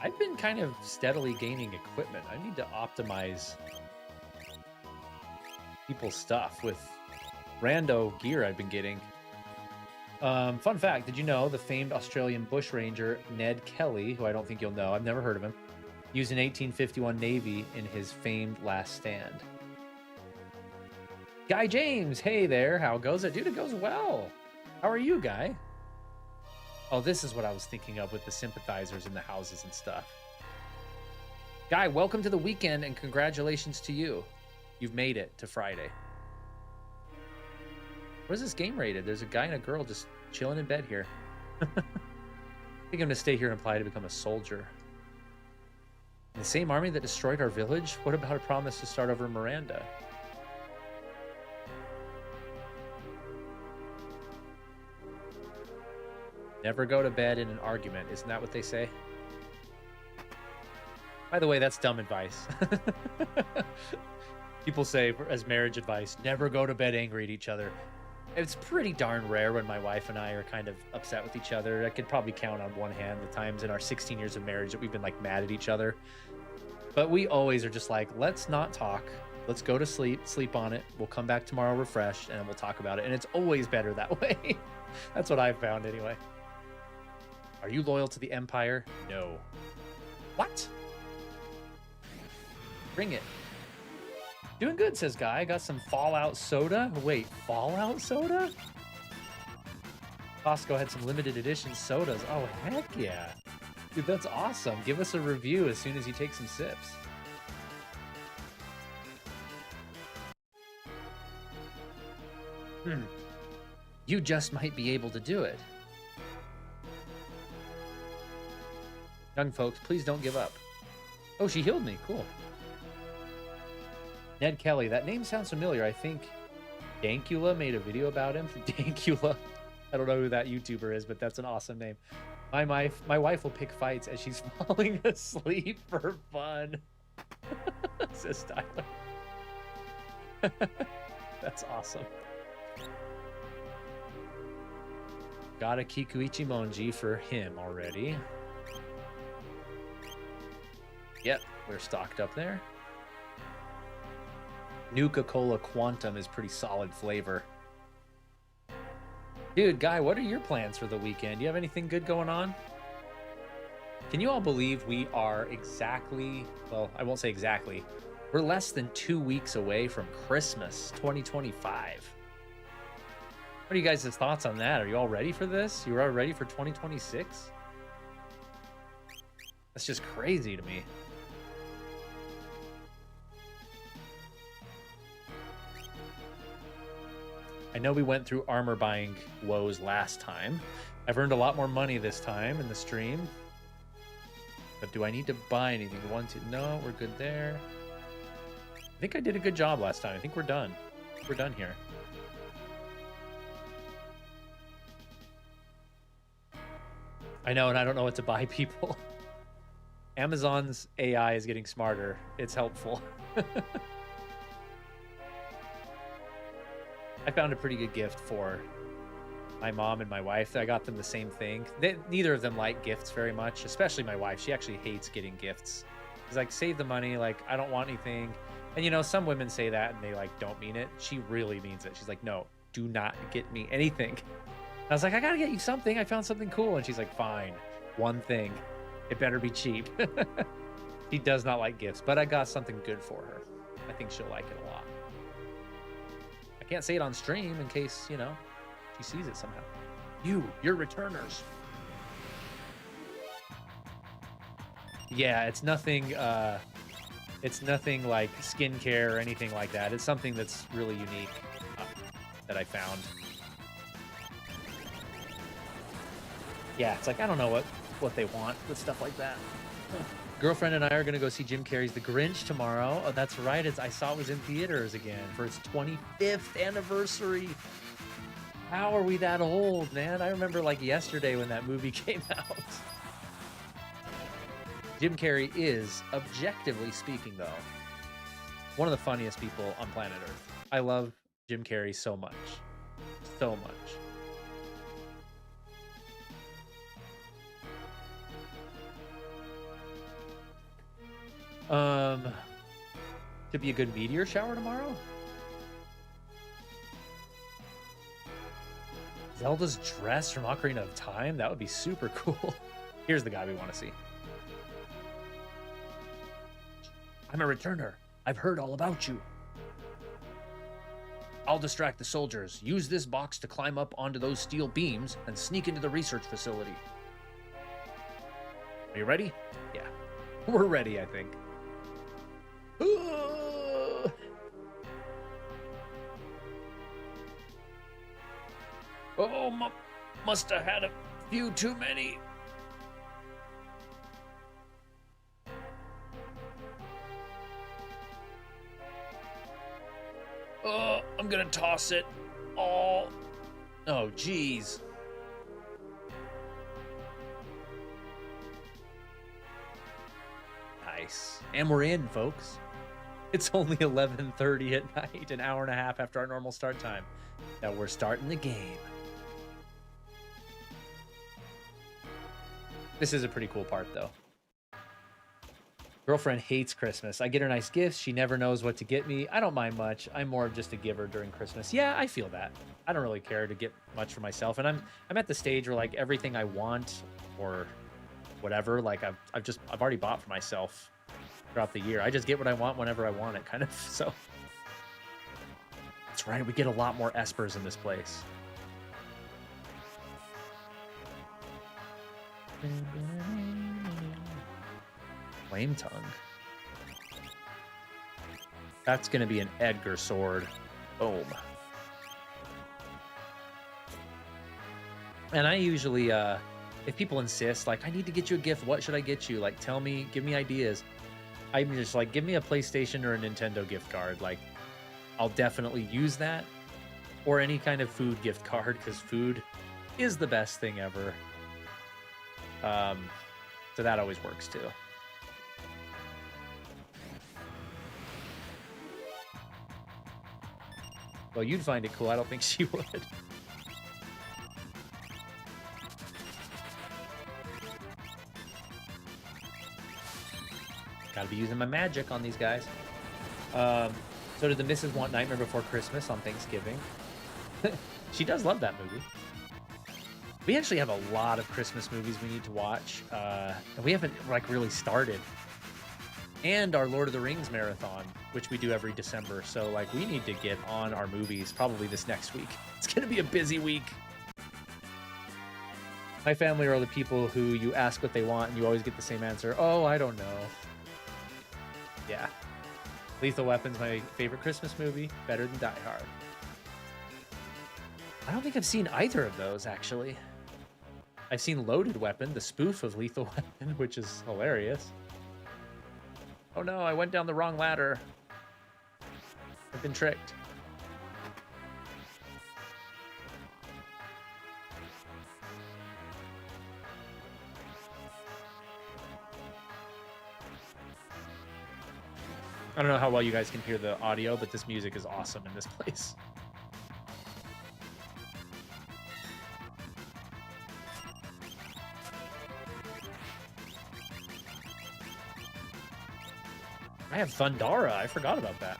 I've been kind of steadily gaining equipment. I need to optimize people's stuff with rando gear I've been getting. Fun fact, did you know the famed Australian bushranger Ned Kelly, who I don't think you'll know, I've never heard of him, used an 1851 Navy in his famed Last Stand. Guy James, hey there, how goes it? Dude, it goes well. How are you, Guy? Oh, this is what I was thinking of with the sympathizers in the houses and stuff. Guy, welcome to the weekend and congratulations to you. You've made it to Friday. Where's this game rated? There's a guy and a girl just chilling in bed here. I think I'm going to stay here and apply to become a soldier. In the same army that destroyed our village? What about a promise to start over in Miranda? Never go to bed in an argument. Isn't that what they say? By the way, that's dumb advice. People say as marriage advice, never go to bed angry at each other. It's pretty darn rare when my wife and I are kind of upset with each other. I could probably count on one hand the times in our 16 years of marriage that we've been like mad at each other. But we always are just like, let's not talk. Let's go to sleep on it. We'll come back tomorrow refreshed and we'll talk about it. And it's always better that way. That's what I've found anyway. Are you loyal to the Empire? No. What? Bring it. Doing good, says Guy. I got some Fallout soda. Wait, Fallout soda? Costco had some limited edition sodas. Oh, heck yeah. Dude, that's awesome. Give us a review as soon as you take some sips. You just might be able to do it. Young folks, please don't give up. Oh, she healed me. Cool. Ned Kelly. That name sounds familiar. I think Dankula made a video about him. Dankula. I don't know who that YouTuber is, but that's an awesome name. My wife will pick fights as she's falling asleep for fun. Says Tyler. That's awesome. Got a Kikuichi Monji for him already. Yep, we're stocked up there. Nuka-Cola Quantum is pretty solid flavor. Dude, Guy, what are your plans for the weekend? Do you have anything good going on? Can you all believe we are exactly, well, I won't say exactly, we're less than 2 weeks away from Christmas 2025. What are you guys' thoughts on that? Are you all ready for this? You all ready for 2026? That's just crazy to me. I know we went through armor buying woes last time. I've earned a lot more money this time in the stream. But do I need to buy anything? No, we're good there. I think I did a good job last time. I think we're done. We're done here. I know, and I don't know what to buy people. Amazon's AI is getting smarter. It's helpful. I found a pretty good gift for my mom and my wife. I got them the same thing. Neither of them like gifts very much, especially my wife. She actually hates getting gifts. She's like, save the money. Like, I don't want anything. And, you know, some women say that and they, like, don't mean it. She really means it. She's like, no, do not get me anything. I was like, I got to get you something. I found something cool. And she's like, fine, one thing. It better be cheap. She does not like gifts, but I got something good for her. I think she'll like it a lot. I can't say it on stream in case, you know, she sees it somehow. You're returners. Yeah, it's nothing like skincare or anything like that. It's something that's really unique that I found. Yeah, it's like, I don't know what they want with stuff like that. Girlfriend and I are gonna go see Jim Carrey's The Grinch tomorrow. Oh, that's right. I saw it was in theaters again for its 25th anniversary. How are we that old, man? I remember like yesterday when that movie came out. Jim Carrey is, objectively speaking, though, one of the funniest people on planet Earth. I love Jim Carrey so much. So much. Could be a good meteor shower tomorrow. Zelda's dress from Ocarina of Time? That would be super cool. Here's the guy we want to see. I'm a returner. I've heard all about you. I'll distract the soldiers. Use this box to climb up onto those steel beams and sneak into the research facility. Are you ready? Yeah. We're ready, I think. Oh, must have had a few too many. Oh, I'm gonna toss it all. Oh, geez. Nice. And we're in, folks. It's only 11:30 at night, an hour and a half after our normal start time. Now we're starting the game. This is a pretty cool part, though. Girlfriend hates Christmas. I get her nice gifts. She never knows what to get me. I don't mind much. I'm more of just a giver during Christmas. Yeah, I feel that. I don't really care to get much for myself. And I'm at the stage where like everything I want or whatever, like I've already bought for myself throughout the year. I just get what I want whenever I want it, kind of. So that's right. We get a lot more espers in this place. Flame tongue. That's gonna be an Edgar sword. Boom. And I usually, if people insist, like, I need to get you a gift, what should I get you? Like, tell me, give me ideas. I'm just like, give me a PlayStation or a Nintendo gift card. Like, I'll definitely use that. Or any kind of food gift card, because food is the best thing ever. So that always works too. Well, you'd find it cool. I don't think she would. Gotta be using my magic on these guys. So did the missus want Nightmare Before Christmas on Thanksgiving? She does love that movie. We actually have a lot of Christmas movies we need to watch. And we haven't like really started. And our Lord of the Rings marathon, which we do every December. So like we need to get on our movies probably this next week. It's gonna be a busy week. My family are the people who you ask what they want and you always get the same answer. Oh, I don't know. Yeah. Lethal Weapon's my favorite Christmas movie, better than Die Hard. I don't think I've seen either of those, actually. I've seen Loaded Weapon, the spoof of Lethal Weapon, which is hilarious. Oh no, I went down the wrong ladder. I've been tricked. I don't know how well you guys can hear the audio, but this music is awesome in this place. I have Thundara. I forgot about that.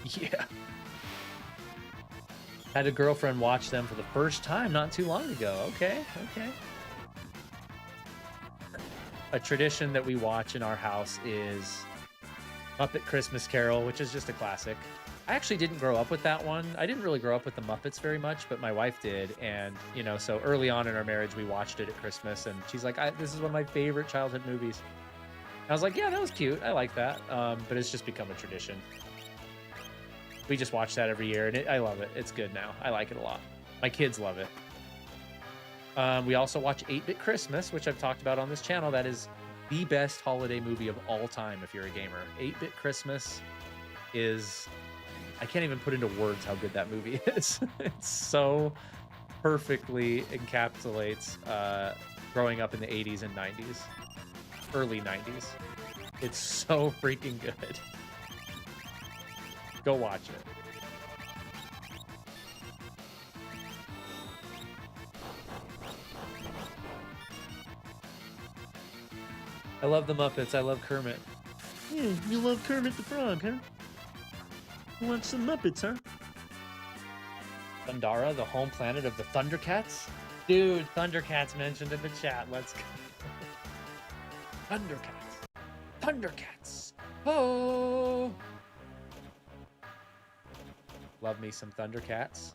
Yeah. Had a girlfriend watch them for the first time not too long ago. Okay, okay. A tradition that we watch in our house is Muppet Christmas Carol, which is just a classic. I actually didn't grow up with that one. I didn't really grow up with the Muppets very much, but my wife did. And, you know, so early on in our marriage, we watched it at Christmas. And she's like, this is one of my favorite childhood movies. And I was like, yeah, that was cute. I like that. But it's just become a tradition. We just watch that every year, and I love it. It's good now. I like it a lot. My kids love it. We also watch 8-Bit Christmas, which I've talked about on this channel. That is the best holiday movie of all time if you're a gamer. 8-Bit Christmas is... I can't even put into words how good that movie is. It so perfectly encapsulates growing up in the 80s and 90s. Early 90s. It's so freaking good. Go watch it. I love the Muppets. I love Kermit. Yeah, you love Kermit the Frog, huh? You want some Muppets, huh? Thundara, the home planet of the Thundercats? Dude, Thundercats mentioned in the chat. Let's go. Thundercats. Thundercats. Oh! Love me some Thundercats.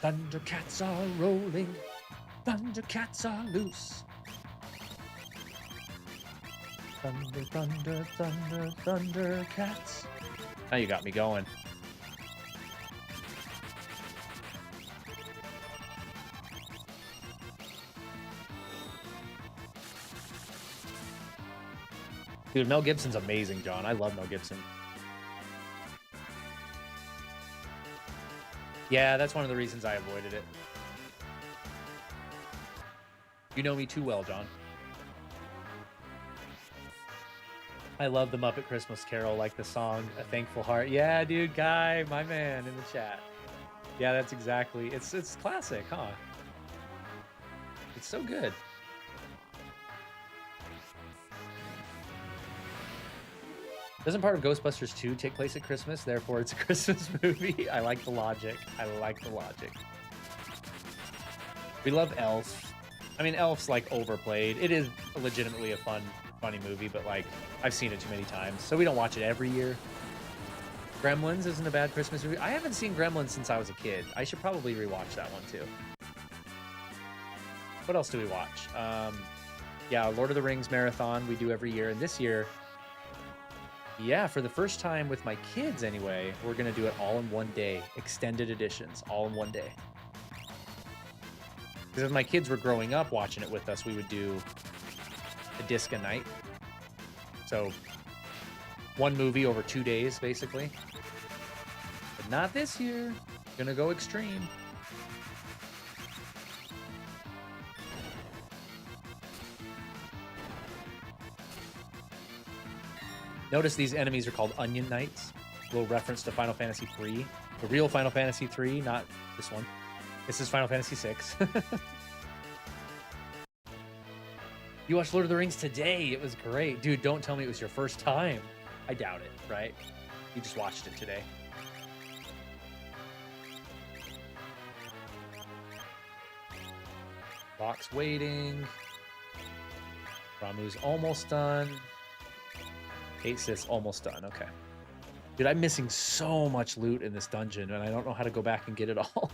Thundercats are rolling. Thundercats are loose. Thunder, thunder, thunder, Thundercats. Now you got me going. Dude, Mel Gibson's amazing, John. I love Mel Gibson. Yeah, that's one of the reasons I avoided it. You know me too well, John. I love the Muppet Christmas Carol, like the song A Thankful Heart. Yeah, dude, Guy, my man in the chat. Yeah, that's exactly. It's classic, huh? It's so good. Doesn't part of Ghostbusters 2 take place at Christmas? Therefore, it's a Christmas movie. I like the logic. I like the logic. We love Elf. I mean, Elf's like overplayed. It is legitimately a funny movie, but like I've seen it too many times, so we don't watch it every year. Gremlins isn't a bad Christmas movie. I haven't seen Gremlins since I was a kid. I should probably rewatch that one too. What else do we watch? Yeah, Lord of the Rings marathon we do every year, and this year, yeah, for the first time with my kids anyway, we're gonna do it all in one day. Extended editions, all in one day. Because if my kids were growing up watching it with us, we would do a disc a night. So one movie over 2 days, basically. But not this year. Gonna go extreme. Notice these enemies are called Onion Knights. A little reference to Final Fantasy III. The real Final Fantasy III, not this one. This is Final Fantasy VI. You watched Lord of the Rings today. It was great. Dude, don't tell me it was your first time. I doubt it, right? You just watched it today. Box waiting. Ramu's almost done. 8 Sith's almost done. Okay. Dude, I'm missing so much loot in this dungeon, and I don't know how to go back and get it all.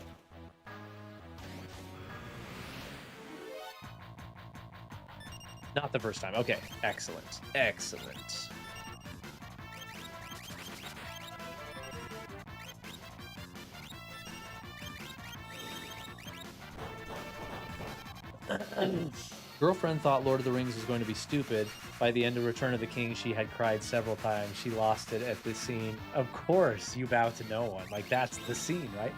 Not the first time. Okay. Excellent. Excellent. Girlfriend thought Lord of the Rings was going to be stupid. By the end of Return of the King, she had cried several times. She lost it at this scene. Of course, you bow to no one. Like, that's the scene, right?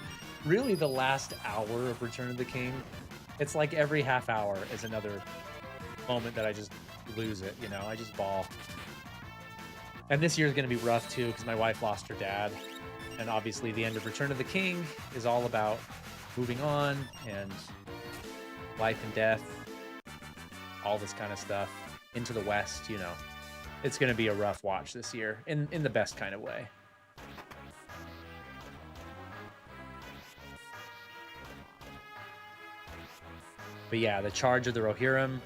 Really, the last hour of Return of the King, it's like every half hour is another moment that I just lose it, you know? I just bawl. And this year's going to be rough, too, because my wife lost her dad. And obviously, the end of Return of the King is all about moving on and life and death, all this kind of stuff. Into the West, you know. It's going to be a rough watch this year, in the best kind of way. But yeah, the charge of the Rohirrim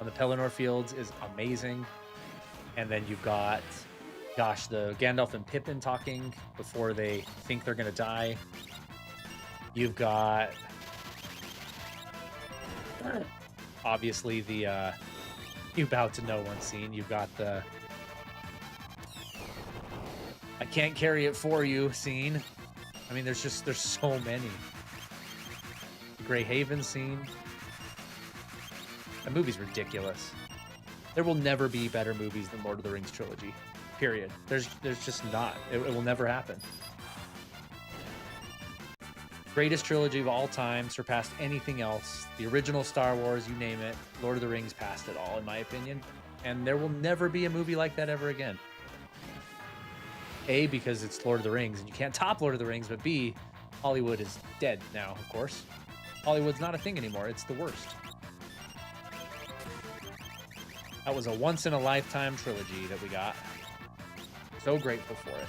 on the Pelennor fields is amazing. And then you've got, gosh, the Gandalf and Pippin talking before they think they're going to die. You've got, obviously, the you bow to no one scene. You've got the I can't carry it for you scene. I mean, there's so many. The Grey Haven scene. That movie's ridiculous. There will never be better movies than Lord of the Rings trilogy. Period. There's just not. It will never happen. Greatest trilogy of all time, surpassed anything else. The original Star Wars, you name it. Lord of the Rings passed it all, in my opinion. And there will never be a movie like that ever again. A, because it's Lord of the Rings, and you can't top Lord of the Rings, but B, Hollywood is dead now, of course. Hollywood's not a thing anymore. It's the worst. That was a once-in-a-lifetime trilogy that we got. So grateful for it.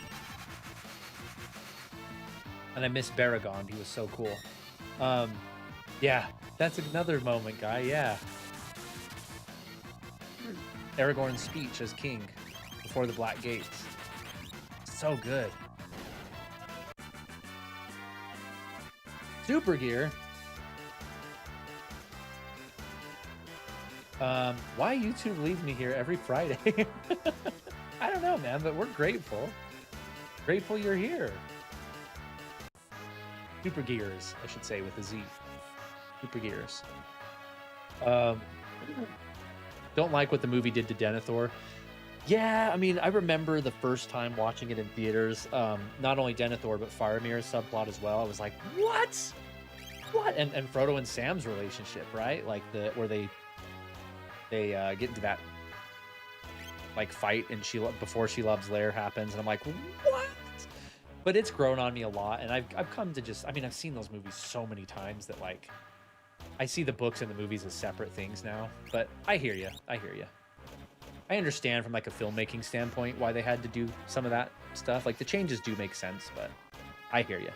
And I miss Baragond. He was so cool. Yeah, that's another moment, guy. Yeah. Aragorn's speech as king before the Black Gates. So good. Super Gear. Why YouTube leaves me here every Friday? I don't know, man, but we're grateful. Grateful you're here. Super Gears, I should say, with a Z. Super Gears. Don't like what the movie did to Denethor. Yeah, I mean, I remember the first time watching it in theaters. Not only Denethor, but Faramir's subplot as well. I was like, what? What? And Frodo and Sam's relationship, right? Like where they get into that like fight and before Shelob's lair happens, and I'm like, what? But it's grown on me a lot, and I've come to just, I mean, I've seen those movies so many times that like I see the books and the movies as separate things now. But I hear you. I hear you. I understand from like a filmmaking standpoint why they had to do some of that stuff. Like the changes do make sense, but I hear you.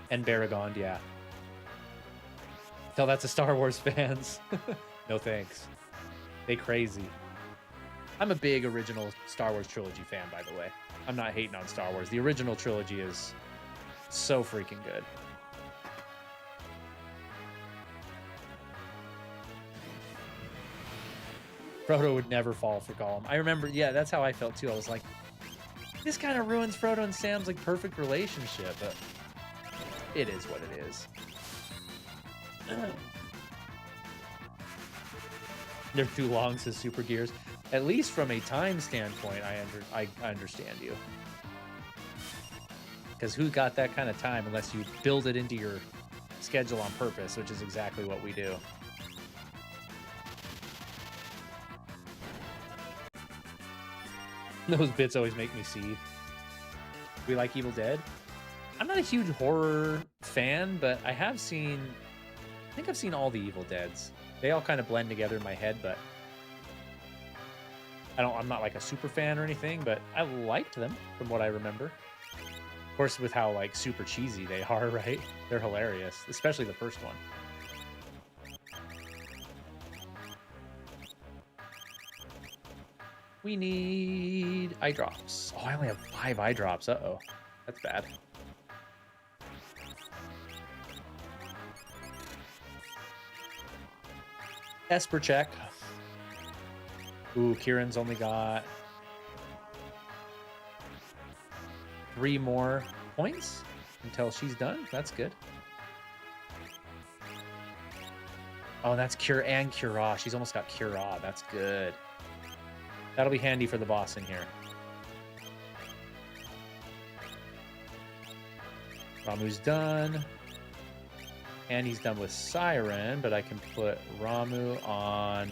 And Baragond, yeah. Tell that to Star Wars fans. No thanks. They crazy. I'm a big original Star Wars trilogy fan, by the way. I'm not hating on Star Wars. The original trilogy is so freaking good. Frodo would never fall for Gollum. I remember, yeah, that's how I felt too. I was like, this kind of ruins Frodo and Sam's like perfect relationship, but it is what it is. They're too long, says Super Gears. At least from a time standpoint, I understand you. Because who got that kind of time unless you build it into your schedule on purpose, which is exactly what we do. Those bits always make me seethe. We like Evil Dead? I'm not a huge horror fan, but I think I've seen all the Evil Deads. They all kind of blend together in my head, but I'm not like a super fan or anything, but I liked them from what I remember. Of course, with how like super cheesy they are, right? They're hilarious, especially the first one. We need eye drops. Oh, I only have 5 eye drops. Uh-oh. That's bad. Esper check. Ooh, Kieran's only got 3 more points until she's done. That's good. Oh, that's Cure and Cura. She's almost got Cura. That's good. That'll be handy for the boss in here. Ramu's done. And he's done with Siren, but I can put Ramu on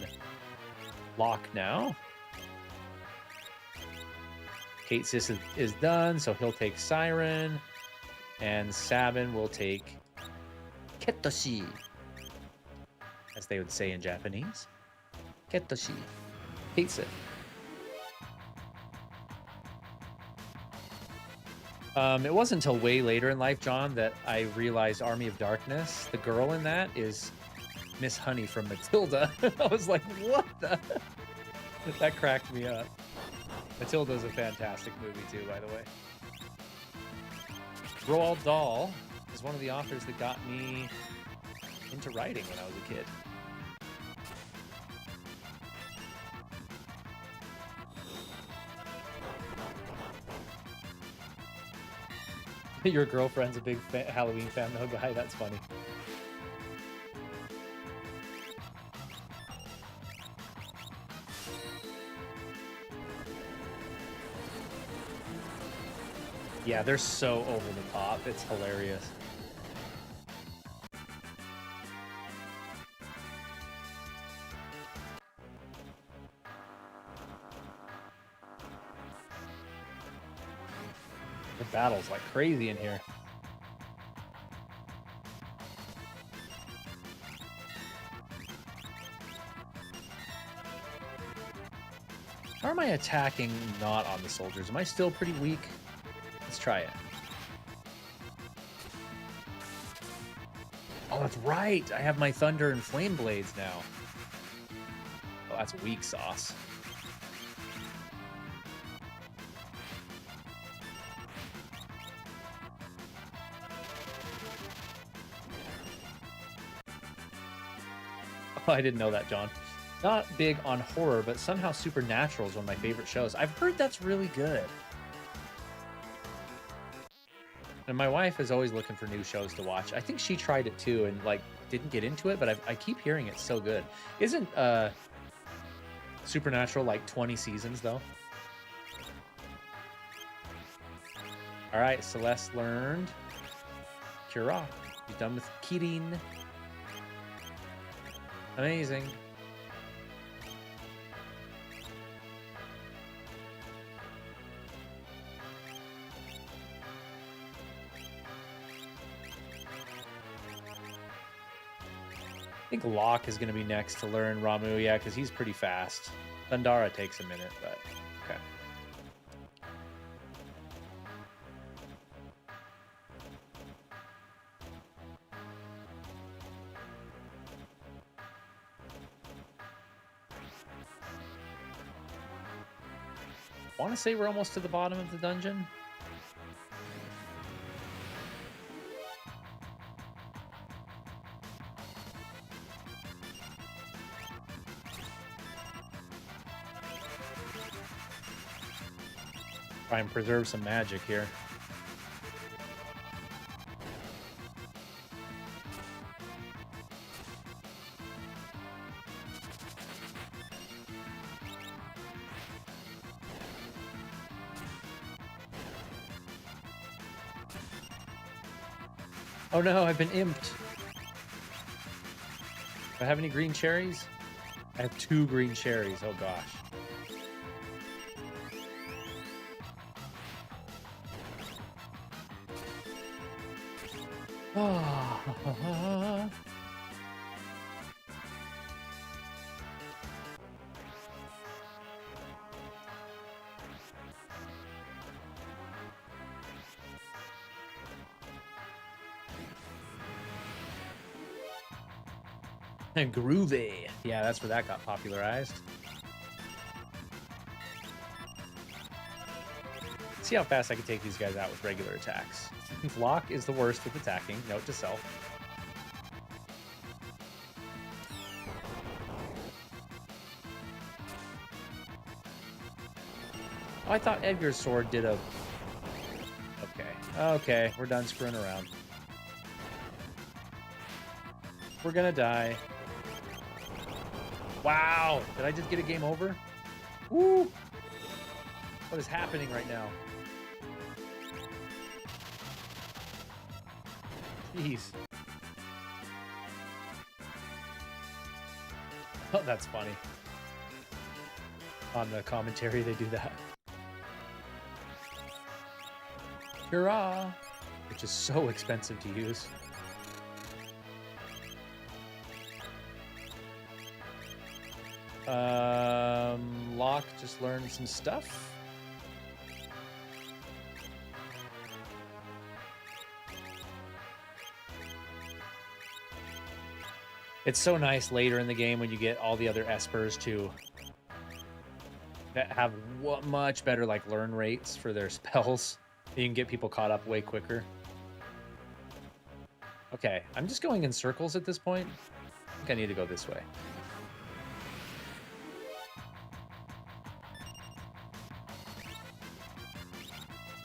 lock now. Kate Sis is done, so he'll take Siren. And Sabin will take Ketoshi, as they would say in Japanese. Ketoshi. Kate Sis. It wasn't until way later in life, John, that I realized Army of Darkness, the girl in that, is Miss Honey from Matilda. I was like, what the? That cracked me up. Matilda's a fantastic movie too, by the way. Roald Dahl is one of the authors that got me into writing when I was a kid. Your girlfriend's a big Halloween fan, though, guy. That's funny. Yeah, they're so over the top. It's hilarious. The battle's like crazy in here. How am I attacking not on the soldiers? Am I still pretty weak? Let's try it. Oh, that's right. I have my thunder and flame blades now. Oh, that's weak sauce. Oh, I didn't know that, John. Not big on horror, but somehow Supernatural is one of my favorite shows. I've heard that's really good. And my wife is always looking for new shows to watch. I think she tried it too and like didn't get into it, but I keep hearing it's so good. Isn't Supernatural like 20 seasons though? All right, Celeste learned Cura. He's done with Kirin. Amazing. I think Locke is going to be next to learn Ramu, yeah, because he's pretty fast. Thundara takes a minute, but okay. I want to say we're almost to the bottom of the dungeon. Try and preserve some magic here. Oh no, I've been imped. Do I have any green cherries? I have 2 green cherries. Oh gosh. Oh. And groovy. Yeah, that's where that got popularized. See how fast I can take these guys out with regular attacks. Locke is the worst with attacking. Note to self. Oh, I thought Edgar's sword did a... Okay. Okay, we're done screwing around. We're gonna die. Wow! Did I just get a game over? Woo! What is happening right now? Jeez. Oh, that's funny. On the commentary, they do that. Hurrah! Which is so expensive to use. Locke just learned some stuff. It's so nice later in the game when you get all the other espers to have much better like learn rates for their spells. You can get people caught up way quicker. Okay, I'm just going in circles at this point. I think I need to go this way.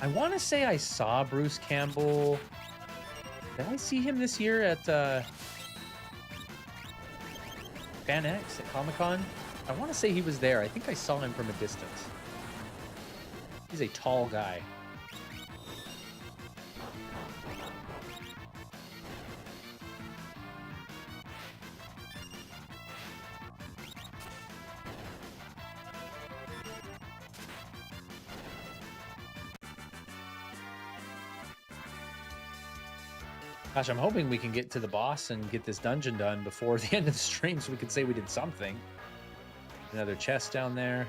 I want to say I saw Bruce Campbell. Did I see him this year at Fan X at Comic-Con? I want to say he was there. I think I saw him from a distance. He's a tall guy. Gosh, I'm hoping we can get to the boss and get this dungeon done before the end of the stream so we can say we did something. Another chest down there.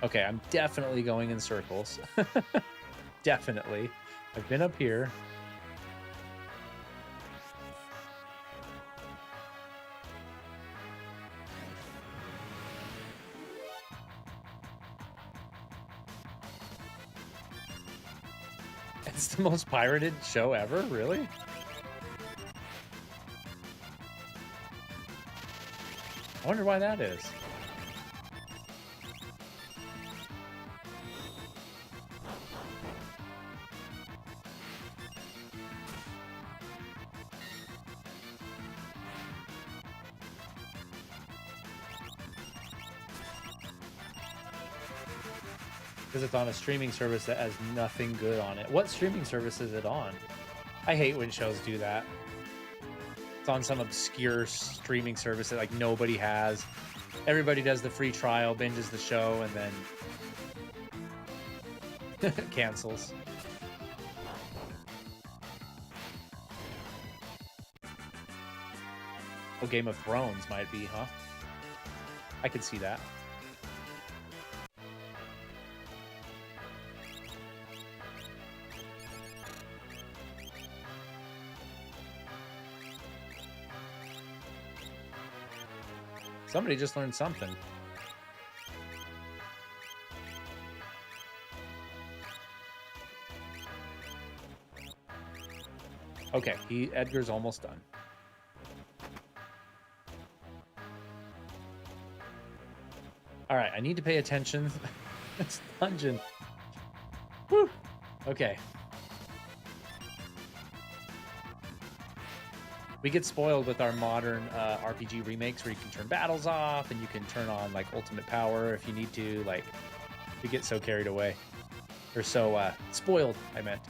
Okay, I'm definitely going in circles. Definitely. I've been up here. It's the most pirated show ever, really? I wonder why that is. Because it's on a streaming service that has nothing good on it. What streaming service is it on? I hate when shows do that. It's on some obscure streaming service that like nobody has. Everybody does the free trial, binges the show, and then cancels. Oh, Game of Thrones might be, huh? I could see that. Somebody just learned something. Okay, Edgar's almost done. All right, I need to pay attention. It's dungeon. Whew. Okay. We get spoiled with our modern RPG remakes where you can turn battles off and you can turn on like ultimate power if you need to. Like, we get so carried away. Or so spoiled, I meant.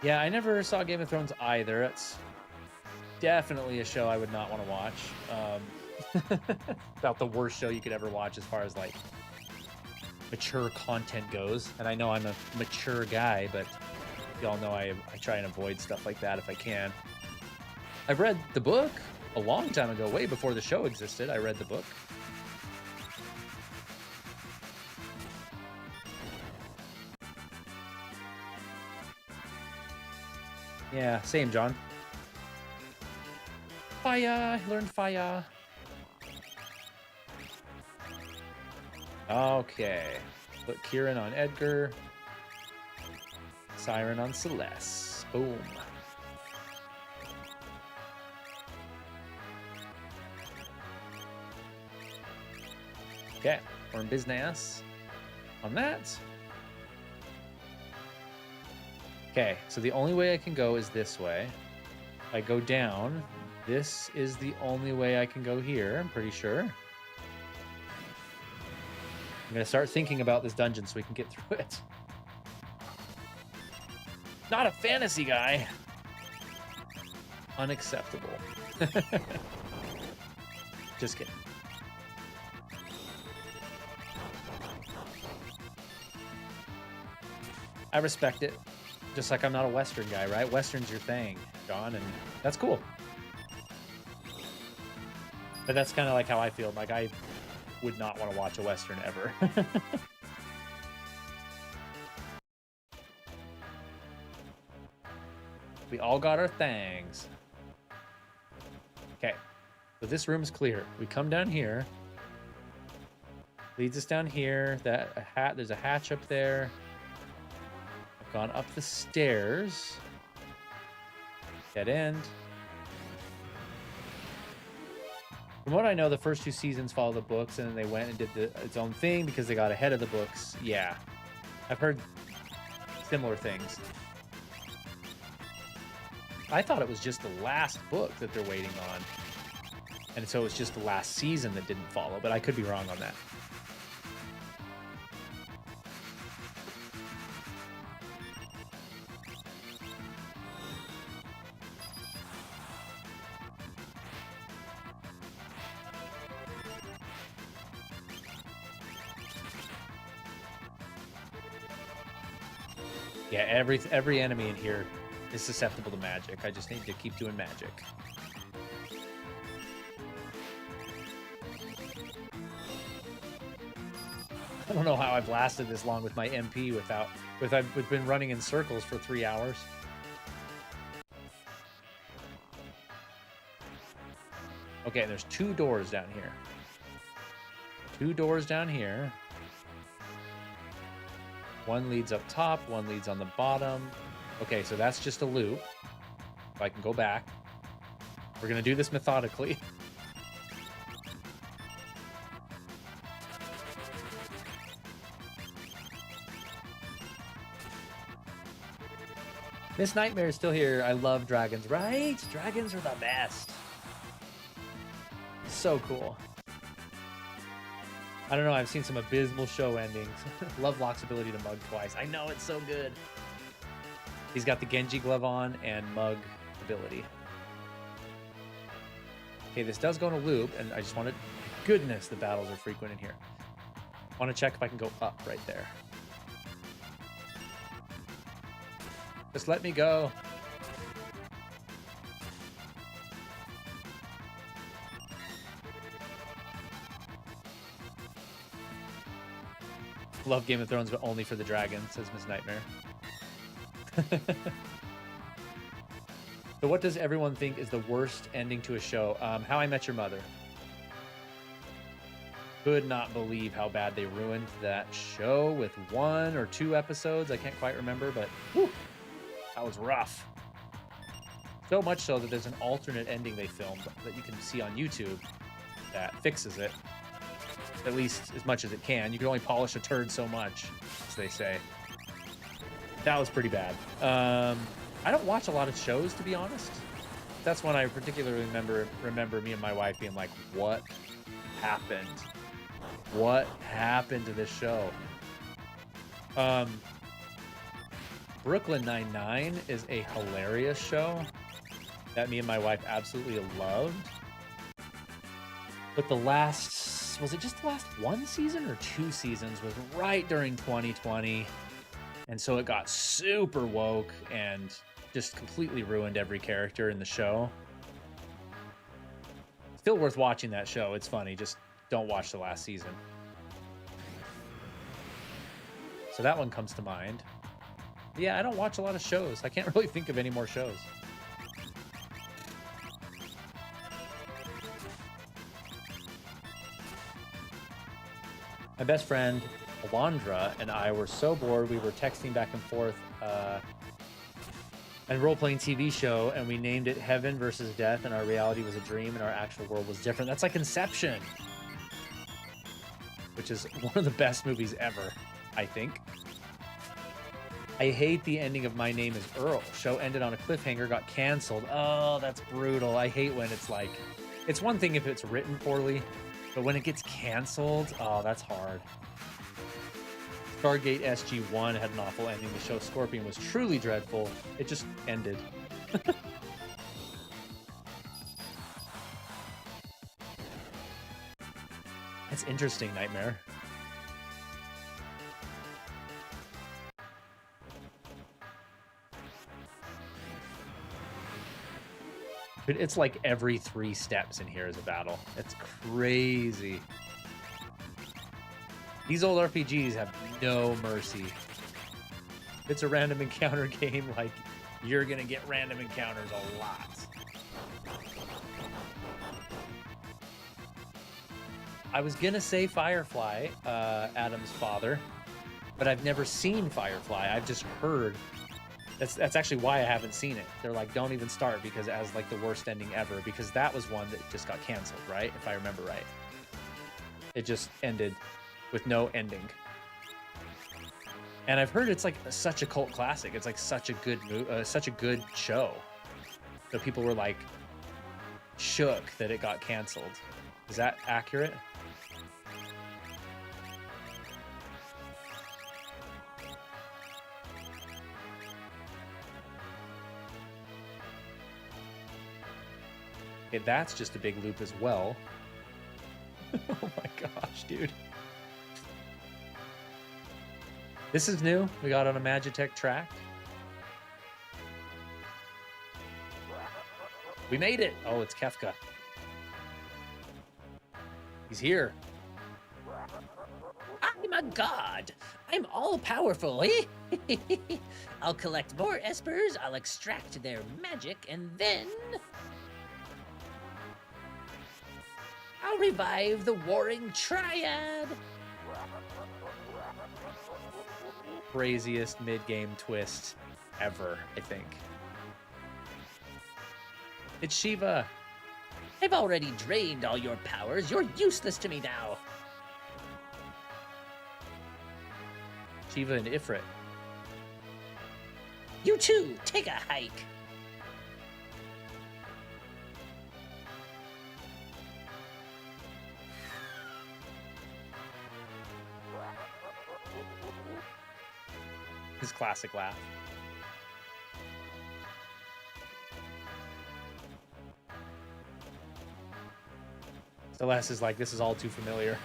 Yeah, I never saw Game of Thrones either. It's definitely a show I would not want to watch. About the worst show you could ever watch as far as like mature content goes. And I know I'm a mature guy, but y'all know I try and avoid stuff like that if I can. I've read the book a long time ago, way before the show existed. I read the book. Yeah, same, John. Fire! I learned fire. Okay. Put Kieran on Edgar. Siren on Celeste. Boom. Okay, we're in business on that. Okay, so the only way I can go is this way. If I go down, this is the only way I can go here, I'm pretty sure. I'm gonna start thinking about this dungeon so we can get through it. Not a fantasy guy. Unacceptable. Just kidding. I respect it. Just like I'm not a Western guy, right? Western's your thing, John, and that's cool. But that's kind of like how I feel. Like, I would not want to watch a Western ever. We all got our things. Okay, so this room's clear. We come down here. Leads us down here. There's a hatch up there. I've gone up the stairs. Dead end. From what I know, the first two seasons follow the books, and then they went and did its own thing because they got ahead of the books. Yeah, I've heard similar things. I thought it was just the last book that they're waiting on, and so it's just the last season that didn't follow, but I could be wrong on that. Yeah, every enemy in here is susceptible to magic. I just need to keep doing magic. don't know how I've lasted this long with my MP I've been running in circles for 3 hours. Okay, and there's 2 doors down here. 2 doors down here. One leads up top, one leads on the bottom. Okay, so that's just a loop. If I can go back. We're gonna do this methodically. Miss Nightmare is still here. I love dragons, right? Dragons are the best. So cool. I don't know, I've seen some abysmal show endings. Lovelock's ability to mug twice. I know, it's so good. He's got the Genji glove on and mug ability. Okay, this does go in a loop, and I just want to... Goodness, the battles are frequent in here. I want to check if I can go up right there. Just let me go. Love Game of Thrones, but only for the dragons, says Miss Nightmare. So what does everyone think is the worst ending to a show? How I Met Your Mother. Could not believe how bad they ruined that show with 1 or 2 episodes. I can't quite remember, but whew, that was rough. So much so that there's an alternate ending they filmed that you can see on YouTube that fixes it. At least as much as it can. You can only polish a turd so much, as they say. That was pretty bad. I don't watch a lot of shows, to be honest. That's when I particularly remember me and my wife being like, what happened? What happened to this show? Brooklyn Nine-Nine is a hilarious show that me and my wife absolutely loved. But the last, was it just the last 1 season or 2 seasons, was right during 2020. And so it got super woke and just completely ruined every character in the show. Still worth watching that show. It's funny. Just don't watch the last season. So that one comes to mind. Yeah, I don't watch a lot of shows. I can't really think of any more shows. My best friend, Alondra, and I were so bored, we were texting back and forth and role-playing TV show, and we named it Heaven versus Death, and our reality was a dream, and our actual world was different. That's like Inception, which is one of the best movies ever, I think. I hate the ending of My Name is Earl. Show ended on a cliffhanger, got canceled. Oh, that's brutal. I hate when it's like... It's one thing if it's written poorly, but when it gets canceled, oh, that's hard. Stargate SG-1 had an awful ending. The show Scorpion was truly dreadful. It just ended. That's interesting, Nightmare. But it's like every 3 steps in here is a battle. It's crazy. These old RPGs have no mercy. If it's a random encounter game, like, you're gonna get random encounters a lot. I was gonna say Firefly, Adam's father, but I've never seen Firefly. I've just heard. That's actually why I haven't seen it. They're like, don't even start because it has like the worst ending ever, because that was one that just got canceled, right? If I remember right. It just ended with no ending. And I've heard it's like such a cult classic. It's like such a good show. So people were like shook that it got canceled. Is that accurate? Okay, that's just a big loop as well. Oh my gosh, dude. This is new. We got on a Magitech track. We made it. Oh, it's Kefka. He's here. I'm a god. I'm all powerful. I'll collect more espers, I'll extract their magic, and then I'll revive the warring triad. Craziest mid-game twist ever, I think. It's Shiva. I've already drained all your powers. You're useless to me now. Shiva and Ifrit. You too, take a hike. His classic laugh. Celeste is like, this is all too familiar.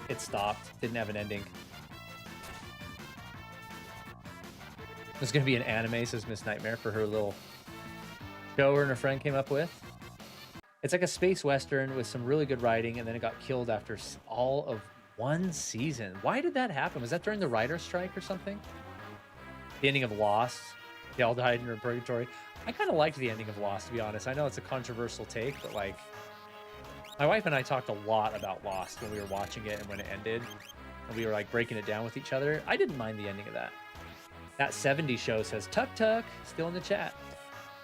It stopped. Didn't have an ending. There's gonna be an anime, says Miss Nightmare, for her little show her and her friend came up with. It's like a space western with some really good writing, and then it got killed after all of one season. Why did that happen? Was that during the writer's strike or something? The ending of Lost. They all died in purgatory. I kind of liked the ending of Lost, to be honest. I know it's a controversial take, but like, my wife and I talked a lot about Lost when we were watching it and when it ended. And we were like breaking it down with each other. I didn't mind the ending of that. That 70s show says, Tuck Tuck, still in the chat.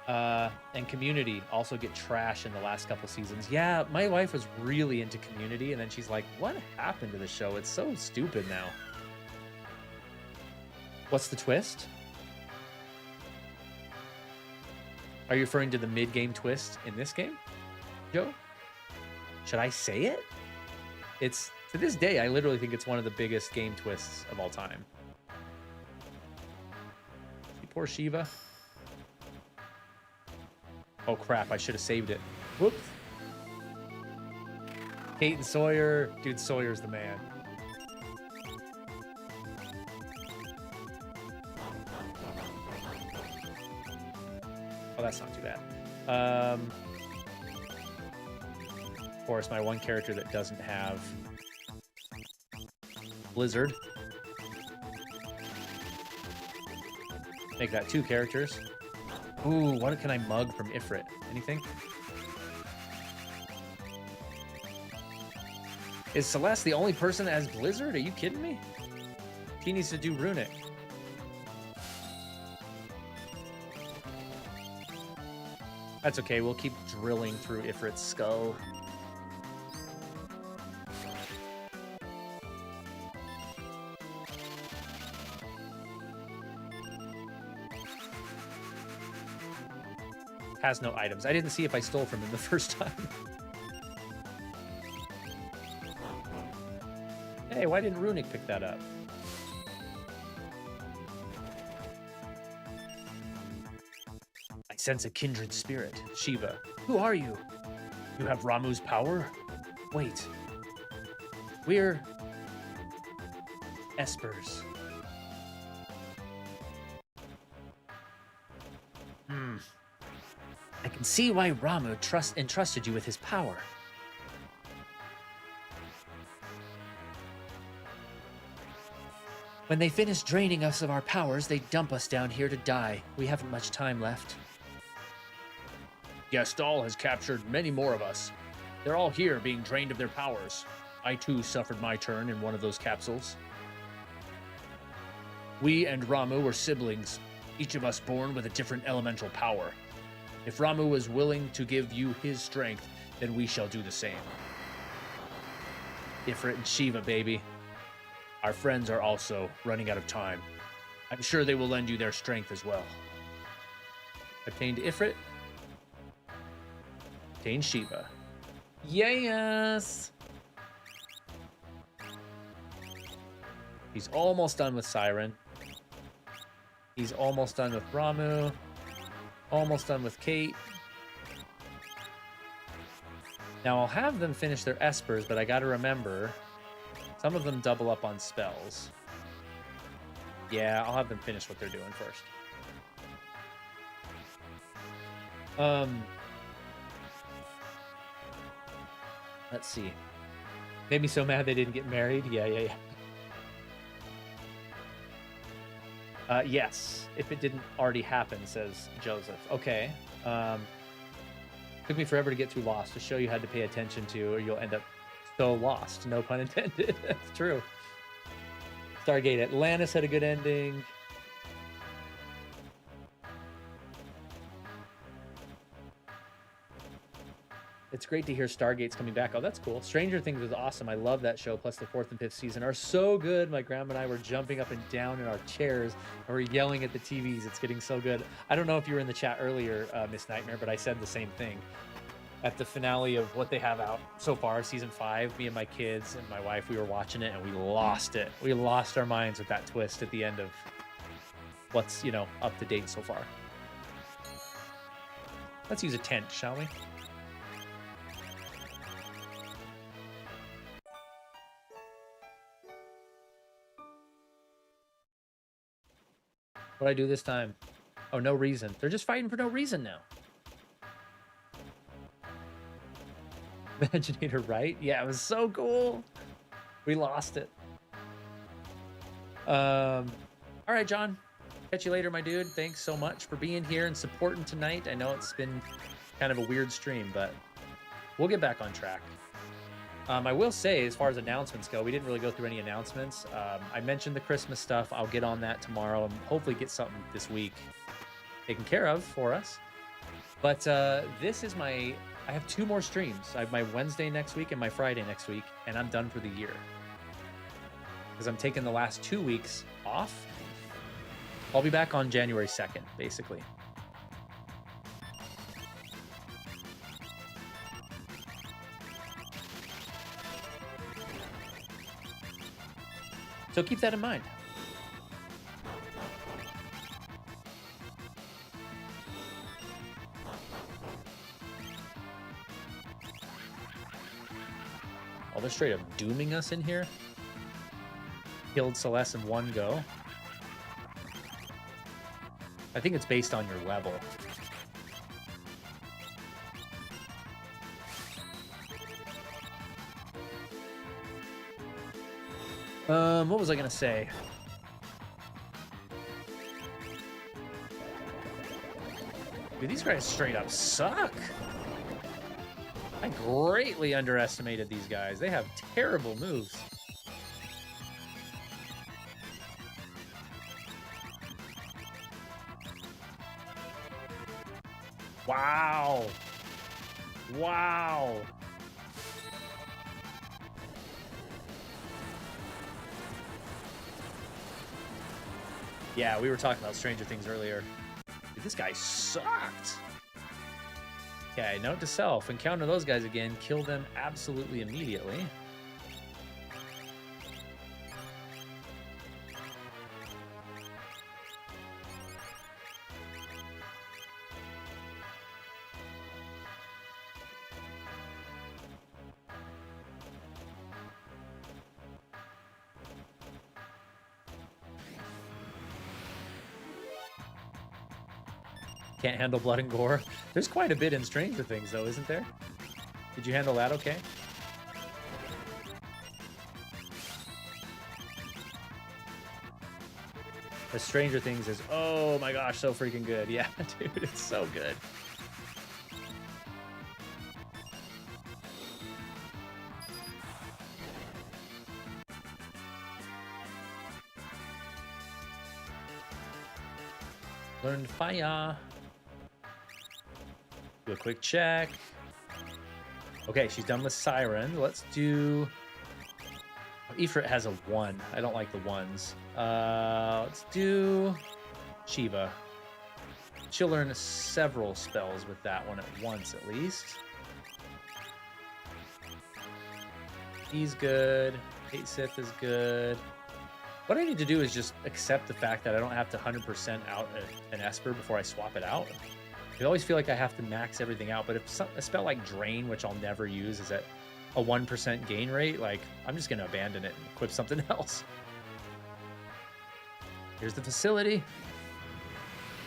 And Community also get trash in the last couple seasons. Yeah, my wife was really into Community, and then she's like, what happened to the show? It's so stupid now. What's the twist? Are you referring to the mid-game twist in this game, Joe? Should I say it? It's, to this day, I literally think it's one of the biggest game twists of all time. Poor Shiva. Oh crap, I should have saved it. Whoops. Kate and Sawyer. Dude, Sawyer's the man. Oh, that's not too bad. Of course, my one character that doesn't have Blizzard. Make that 2 characters. Ooh, what can I mug from Ifrit? Anything? Is Celeste the only person that has Blizzard? Are you kidding me? He needs to do Runic. That's okay, we'll keep drilling through Ifrit's skull. Has no items. I didn't see if I stole from him the first time. Hey, why didn't Runic pick that up? I sense a kindred spirit. Shiva. Who are you? You have Ramu's power? Wait. We're espers. I can see why Ramu entrusted you with his power. When they finish draining us of our powers, they dump us down here to die. We haven't much time left. Gastal has captured many more of us. They're all here being drained of their powers. I too suffered my turn in one of those capsules. We and Ramu were siblings, each of us born with a different elemental power. If Ramu was willing to give you his strength, then we shall do the same. Ifrit and Shiva, baby. Our friends are also running out of time. I'm sure they will lend you their strength as well. Obtained Ifrit. Obtained Shiva. Yes! He's almost done with Siren. He's almost done with Ramu. Almost done with Kate. Now I'll have them finish their espers, but I gotta remember, some of them double up on spells. Yeah, I'll have them finish what they're doing first. Let's see. Made me so mad they didn't get married. Yeah. Yes, if it didn't already happen, says Joseph. Okay. Took me forever to get through Lost. To show you had to pay attention to, or you'll end up so lost. No pun intended. That's true. Stargate Atlantis had a good ending. It's great to hear Stargate's coming back. Oh, that's cool. Stranger Things was awesome. I love that show. Plus, the 4th and 5th season are so good. My grandma and I were jumping up and down in our chairs and we're yelling at the TVs. It's getting so good. I don't know if you were in the chat earlier, Miss Nightmare, but I said the same thing. At the finale of what they have out so far, season 5, me and my kids and my wife, we were watching it and we lost it. We lost our minds with that twist at the end of what's, up to date so far. Let's use a tent, shall we? What'd I do this time? Oh, no reason. They're just fighting for no reason now. Imaginator, right? Yeah, it was so cool. We lost it. All right, John. Catch you later, my dude. Thanks so much for being here and supporting tonight. I know it's been kind of a weird stream, but we'll get back on track. I will say, as far as announcements go, we didn't really go through any announcements. I mentioned the Christmas stuff. I'll get on that tomorrow and hopefully get something this week taken care of for us. But this is I have 2 more streams. I have my Wednesday next week and my Friday next week, and I'm done for the year. Because I'm taking the last 2 weeks off. I'll be back on January 2nd, basically. So keep that in mind. Oh, they're straight up dooming us in here. Killed Celeste in one go. I think it's based on your level. What was I gonna say? Dude, these guys straight up suck. I greatly underestimated these guys. They have terrible moves. Wow. Wow. Yeah, we were talking about Stranger Things earlier. Dude, this guy sucked. Okay, note to self. Encounter those guys again. Kill them absolutely immediately. Can't handle blood and gore. There's quite a bit in Stranger Things, though, isn't there? Did you handle that okay? The Stranger Things is, oh my gosh, so freaking good. Yeah, dude, it's so good. Learned fire. Do a quick check. Okay, she's done with Siren. Let's do... Oh, Ifrit has a 1. I don't like the 1s. Let's do Shiva. She'll learn several spells with that one at once, at least. He's good. Kate Sith is good. What I need to do is just accept the fact that I don't have to 100% out an Esper before I swap it out. I always feel like I have to max everything out, but if a spell like Drain, which I'll never use, is at a 1% gain rate, like, I'm just going to abandon it and equip something else. Here's the facility.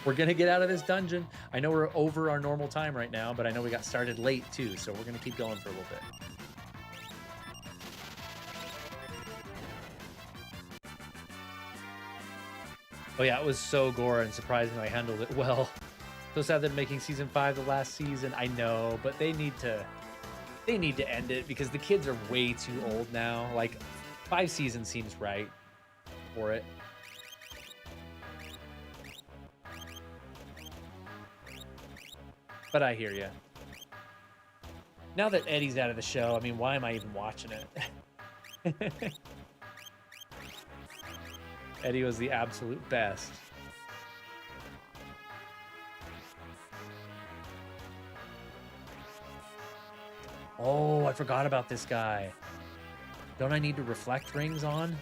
We're gonna get out of this dungeon. I know we're over our normal time right now, but I know we got started late too, so we're gonna keep going for a little bit. Oh yeah, it was so gore and surprising I handled it well. So sad that making season 5 the last season. I know, but they need to end it because the kids are way too old now. Like 5 seasons seems right for it. But I hear you. Now that Eddie's out of the show, I mean, why am I even watching it? Eddie was the absolute best. Oh, I forgot about this guy. Don't I need to reflect rings on?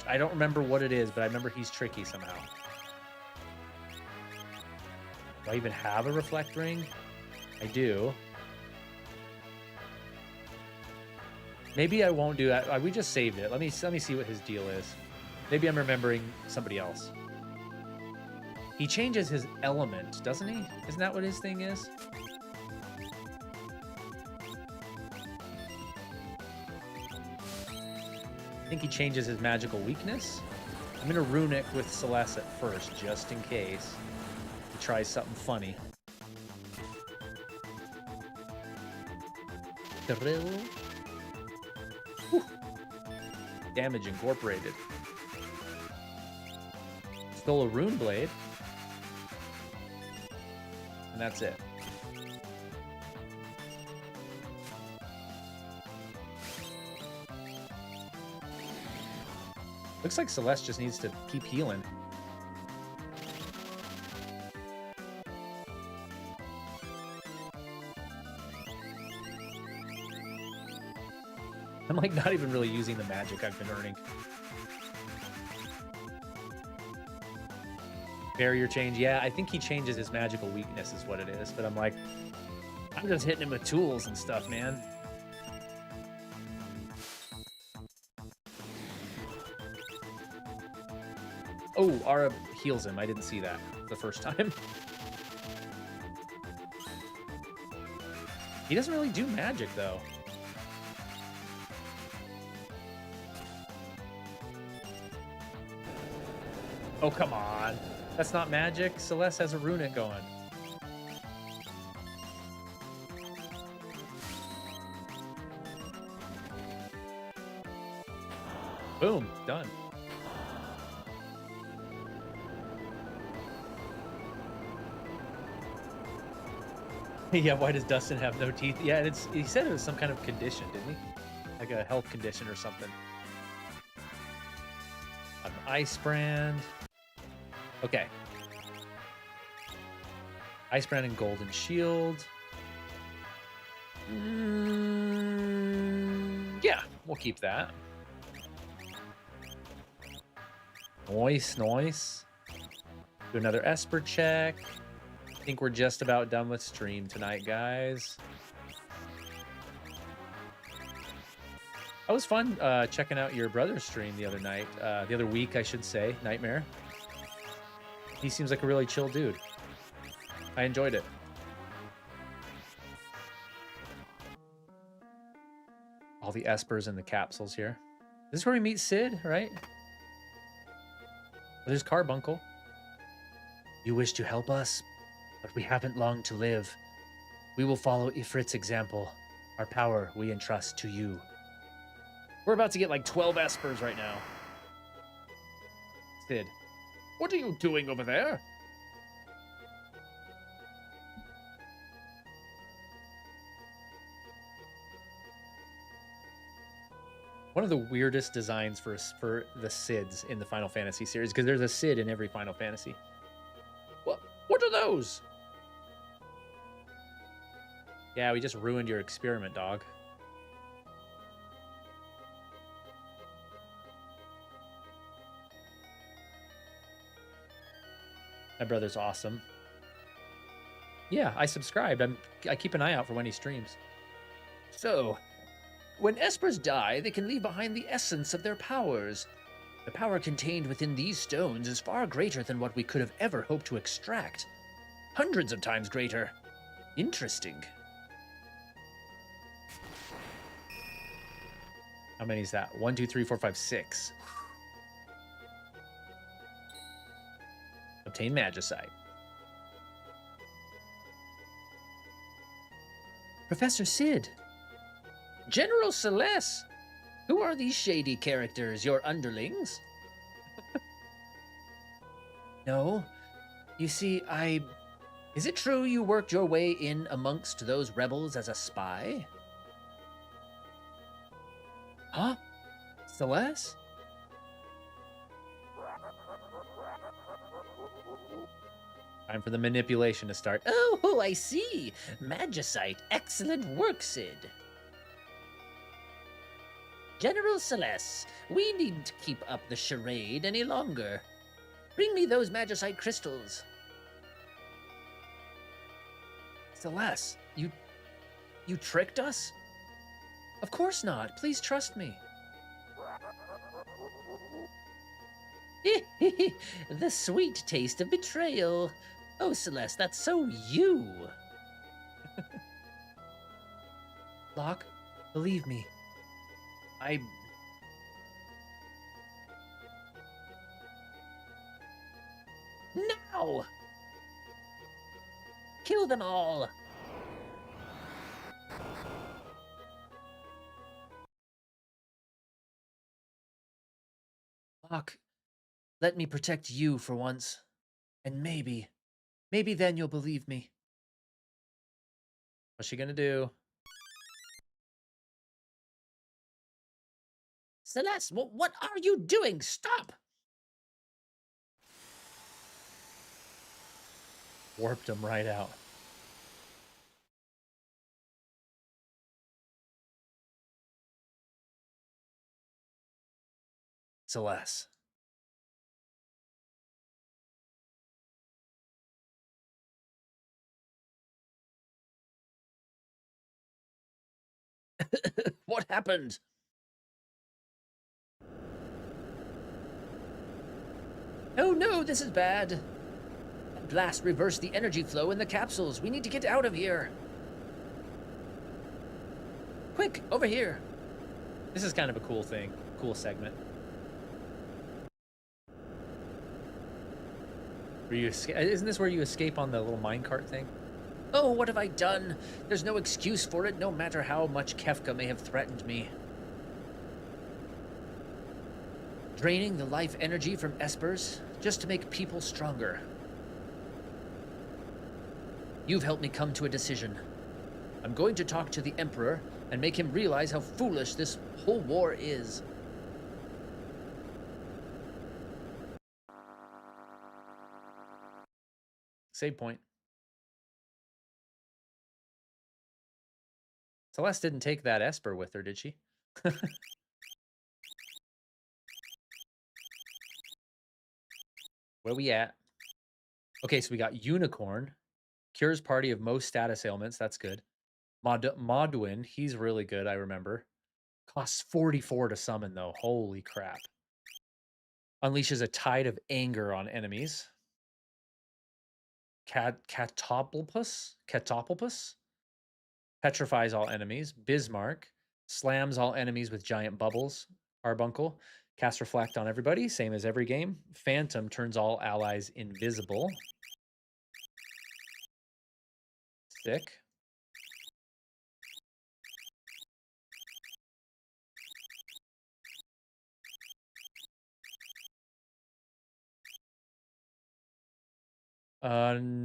I don't remember what it is, but I remember he's tricky somehow. Do I even have a reflect ring? I do. Maybe I won't do that. We just saved it. Let me see what his deal is. Maybe I'm remembering somebody else. He changes his element, doesn't he? Isn't that what his thing is? I think he changes his magical weakness. I'm gonna runic with Celeste at first, just in case he tries something funny. Thrill. Whew. Damage incorporated. Stole a rune blade. And that's it. Looks like Celeste just needs to keep healing. I'm like not even really using the magic I've been earning. Barrier change, yeah, I think he changes his magical weakness is what it is, but I'm like, I'm just hitting him with tools and stuff, man. Oh, Ara heals him. I didn't see that the first time. He doesn't really do magic, though. Oh, come on. That's not magic. Celeste has a runic going. Boom. Done. Yeah, why does Dustin have no teeth? Yeah, he said it was some kind of condition, didn't he? Like a health condition or something. An ice brand. Okay. Ice brand and golden shield. Yeah, we'll keep that. Nice. Do another Esper check. I think we're just about done with stream tonight, guys. That was fun checking out your brother's stream the other night. The other week, I should say. Nightmare. He seems like a really chill dude. I enjoyed it. All the espers and the capsules here. This is where we meet Sid, right? Oh, there's Carbuncle. You wish to help us, but we haven't long to live. We will follow Ifrit's example. Our power we entrust to you. We're about to get like 12 espers right now. Sid. What are you doing over there? One of the weirdest designs for the Sids in the Final Fantasy series, because there's a Sid in every Final Fantasy. What are those? Yeah, we just ruined your experiment, dog. My brother's awesome. Yeah, I subscribed. I keep an eye out for when he streams. So, when espers die, they can leave behind the essence of their powers. The power contained within these stones is far greater than what we could have ever hoped to extract. Hundreds of times greater. Interesting. How many is that? 1, 2, 3, 4, 5, 6. Obtain magicite. Professor Sid. General Celeste. Who are these shady characters? Your underlings? No. You see, Is it true you worked your way in amongst those rebels as a spy? Huh? Celeste? Time for the manipulation to start. Oh, I see. Magicite. Excellent work, Sid. General Celeste, we needn't keep up the charade any longer. Bring me those magicite crystals. Celeste, you tricked us? Of course not. Please trust me. The sweet taste of betrayal. Oh, Celeste, that's so you. Locke, believe me. Now! Kill them all! Locke, let me protect you for once. And maybe then you'll believe me. What's she gonna do? Celeste, what are you doing? Stop! Warped him right out. Celeste. What happened? Oh no, this is bad. That blast reversed the energy flow in the capsules. We need to get out of here. Quick, over here. This is kind of a cool thing. Cool segment. Isn't this where you escape on the little minecart thing? Oh, what have I done? There's no excuse for it, no matter how much Kefka may have threatened me. Draining the life energy from espers just to make people stronger. You've helped me come to a decision. I'm going to talk to the Emperor and make him realize how foolish this whole war is. Save point. Celeste didn't take that Esper with her, did she? Where we at? Okay, so we got Unicorn. Cures party of most status ailments. That's good. Modwin, he's really good, I remember. Costs 44 to summon, though. Holy crap. Unleashes a tide of anger on enemies. Catopulpus? Petrifies all enemies. Bismarck. Slams all enemies with giant bubbles. Carbuncle. Cast Reflect on everybody, same as every game. Phantom turns all allies invisible. Sick.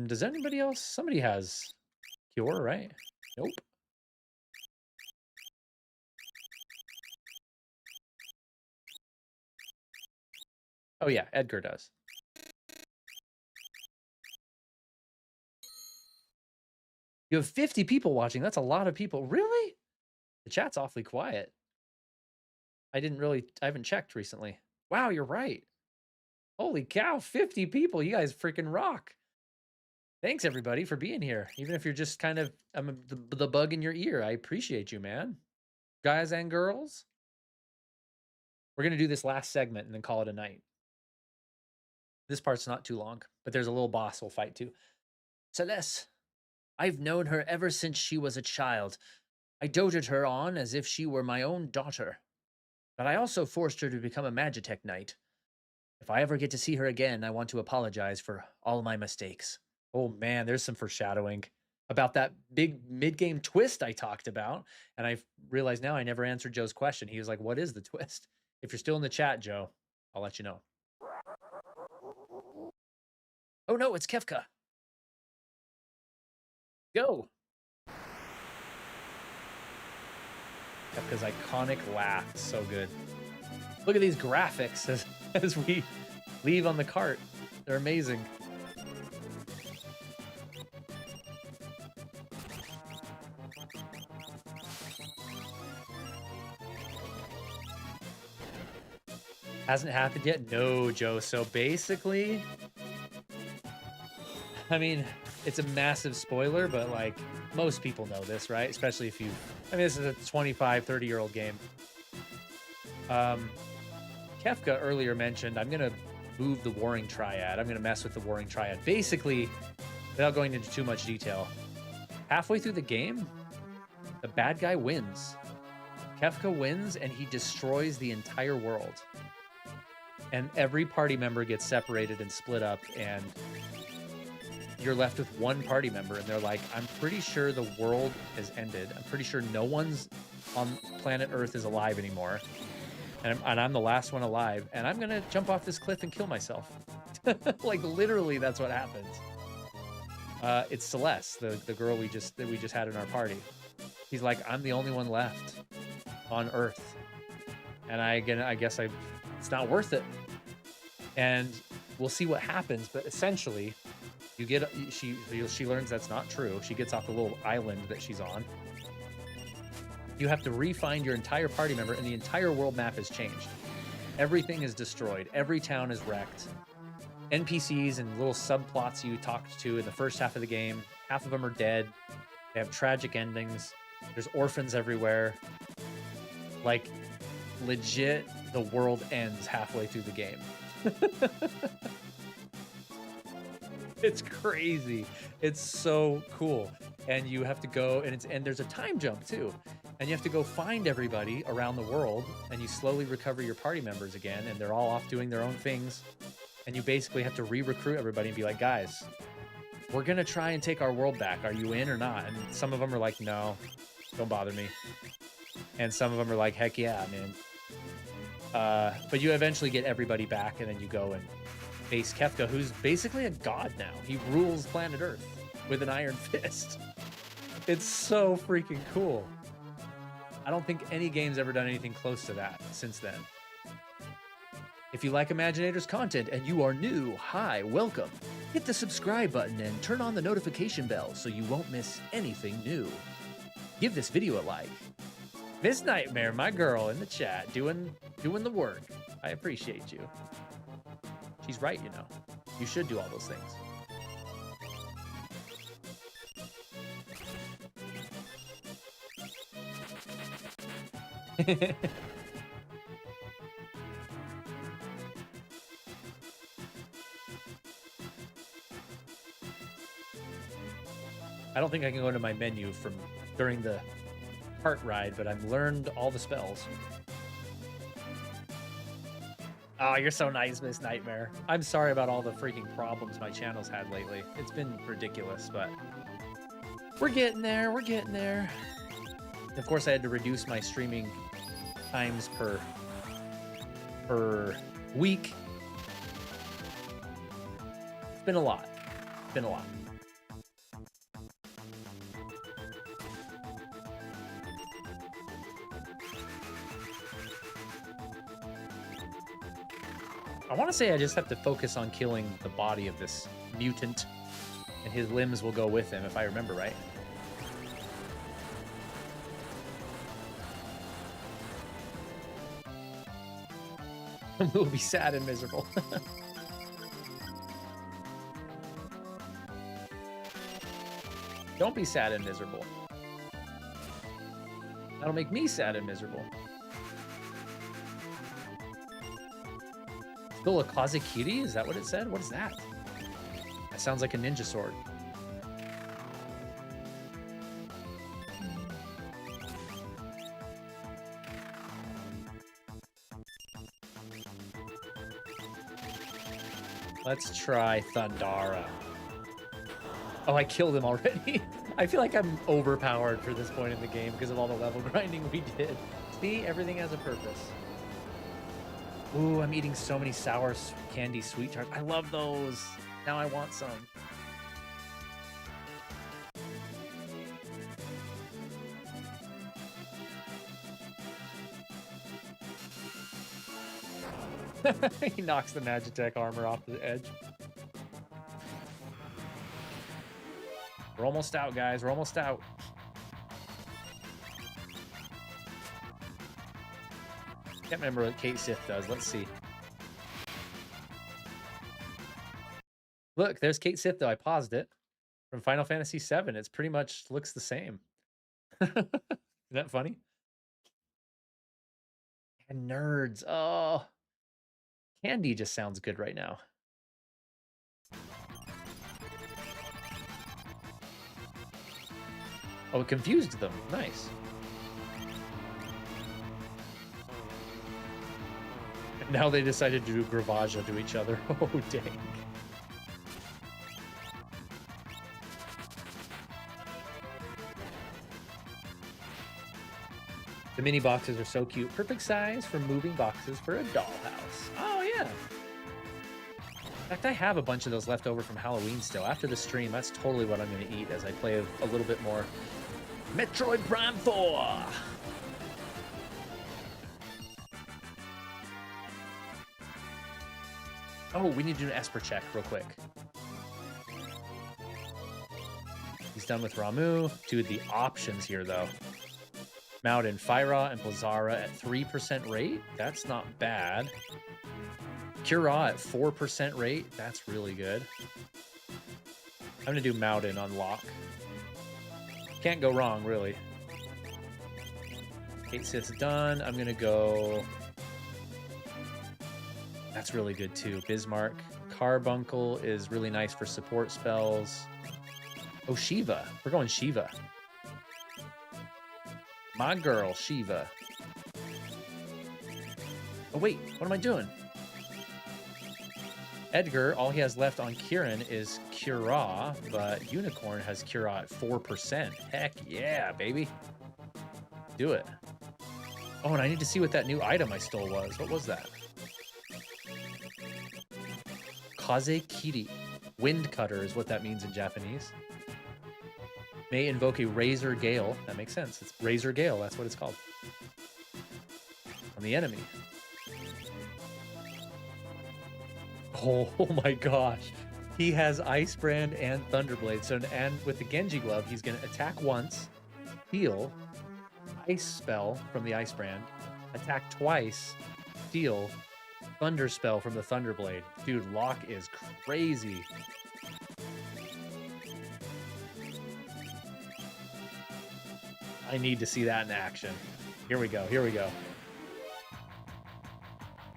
Does anybody else? Somebody has Cure, right? Nope. Oh yeah, Edgar does. You have 50 people watching. That's a lot of people. Really? The chat's awfully quiet. I haven't checked recently. Wow, you're right. Holy cow, 50 people. You guys freaking rock. Thanks everybody for being here. Even if you're just kind of the bug in your ear. I appreciate you, man. Guys and girls. We're gonna do this last segment and then call it a night. This part's not too long, but there's a little boss we'll fight too. Celeste, I've known her ever since she was a child. I doted her on as if she were my own daughter. But I also forced her to become a Magitech Knight. If I ever get to see her again, I want to apologize for all my mistakes. Oh man, there's some foreshadowing about that big mid-game twist I talked about. And I realized now I never answered Joe's question. He was like, what is the twist? If you're still in the chat, Joe, I'll let you know. Oh no, it's Kefka. Go. Kefka's iconic laugh is so good. Look at these graphics as we leave on the cart. They're amazing. Hasn't happened yet? No, Joe. So basically, I mean, it's a massive spoiler, but like most people know this, right? Especially if you, I mean, this is a 25, 30-year-old game. Kefka earlier mentioned, I'm going to move the Warring Triad. I'm going to mess with the Warring Triad. Basically, without going into too much detail, halfway through the game, the bad guy wins. Kefka wins and he destroys the entire world. And every party member gets separated and split up, and you're left with one party member, and they're like, I'm pretty sure the world has ended. I'm pretty sure no one's on planet Earth is alive anymore. And I'm the last one alive, and I'm gonna jump off this cliff and kill myself. Like literally, that's what happens. It's Celeste, the girl we just had in our party. He's like, I'm the only one left on Earth, and I guess it's not worth it. And we'll see what happens. But essentially, she learns that's not true. She gets off the little island that she's on. You have to re-find your entire party member, and the entire world map has changed. Everything is destroyed. Every town is wrecked. NPCs and little subplots you talked to in the first half of the game, half of them are dead. They have tragic endings. There's orphans everywhere. Like, legit, the world ends halfway through the game. It's crazy. It's so cool. And you have to go, and there's a time jump too. And you have to go find everybody around the world, and you slowly recover your party members again, and they're all off doing their own things. And you basically have to re-recruit everybody and be like, guys, we're gonna try and take our world back. Are you in or not? And some of them are like, no, don't bother me. And some of them are like, heck yeah, man. But you eventually get everybody back, and then you go and face Kefka, who's basically a god now. He rules planet Earth with an iron fist. It's so freaking cool. I don't think any game's ever done anything close to that since then. If you like Imaginator's content and you are new, hi, welcome. Hit the subscribe button and turn on the notification bell so you won't miss anything new. Give this video a like. Miss Nightmare, my girl in the chat, doing the work. I appreciate you. She's right, you know. You should do all those things. I don't think I can go into my menu from during the cart ride, but I've learned all the spells. Oh, you're so nice, Miss Nightmare. I'm sorry about all the freaking problems my channel's had lately. It's been ridiculous, but we're getting there. We're getting there. Of course, I had to reduce my streaming times per week. It's been a lot. It's been a lot. I want to say I just have to focus on killing the body of this mutant, and his limbs will go with him, if I remember right. We'll be sad and miserable. Don't be sad and miserable. That'll make me sad and miserable. Still a Kazekiri? Is that what it said? What is that? That sounds like a ninja sword. Let's try Thundara. Oh, I killed him already. I feel like I'm overpowered for this point in the game because of all the level grinding we did. See, everything has a purpose. Ooh, I'm eating so many sour candy sweet tarts. I love those. Now I want some. He knocks the Magitech armor off the edge. We're almost out, guys. We're almost out. Can't remember what Kate Sith does. Let's see. Look, there's Kate Sith, though. I paused it. From Final Fantasy VII. It's pretty much looks the same. Isn't that funny? And nerds. Oh. Candy just sounds good right now. Oh, it confused them. Nice. And now they decided to do Gravaja to each other. Oh, dang. The mini boxes are so cute. Perfect size for moving boxes for a dollhouse. Oh, yeah. In fact, I have a bunch of those left over from Halloween still. After the stream, that's totally what I'm going to eat as I play a little bit more Metroid Prime 4. Oh, we need to do an Esper check real quick. He's done with Ramu. Do the options here, though. Mountain, Fyra, and Blazara at 3% rate. That's not bad. Cura at 4% rate. That's really good. I'm going to do Mountain on lock. Can't go wrong, really. Kate Sith's done. I'm going to go... That's really good, too. Bismarck. Carbuncle is really nice for support spells. Oh, Shiva. We're going Shiva. My girl, Shiva. Oh, wait. What am I doing? Edgar, all he has left on Kieran is Cura, but Unicorn has Cura at 4%. Heck yeah, baby. Do it. Oh, and I need to see what that new item I stole was. What was that? Kazekiri. Wind cutter is what that means in Japanese. May invoke a Razor Gale. That makes sense. It's Razor Gale. That's what it's called. On the enemy. Oh my gosh. He has Ice Brand and Thunderblade. So, and with the Genji Glove, he's going to attack once, heal, Ice Spell from the Ice Brand, attack twice, steal, Thunder Spell from the Thunderblade. Dude, Locke is crazy. I need to see that in action. Here we go. Here we go.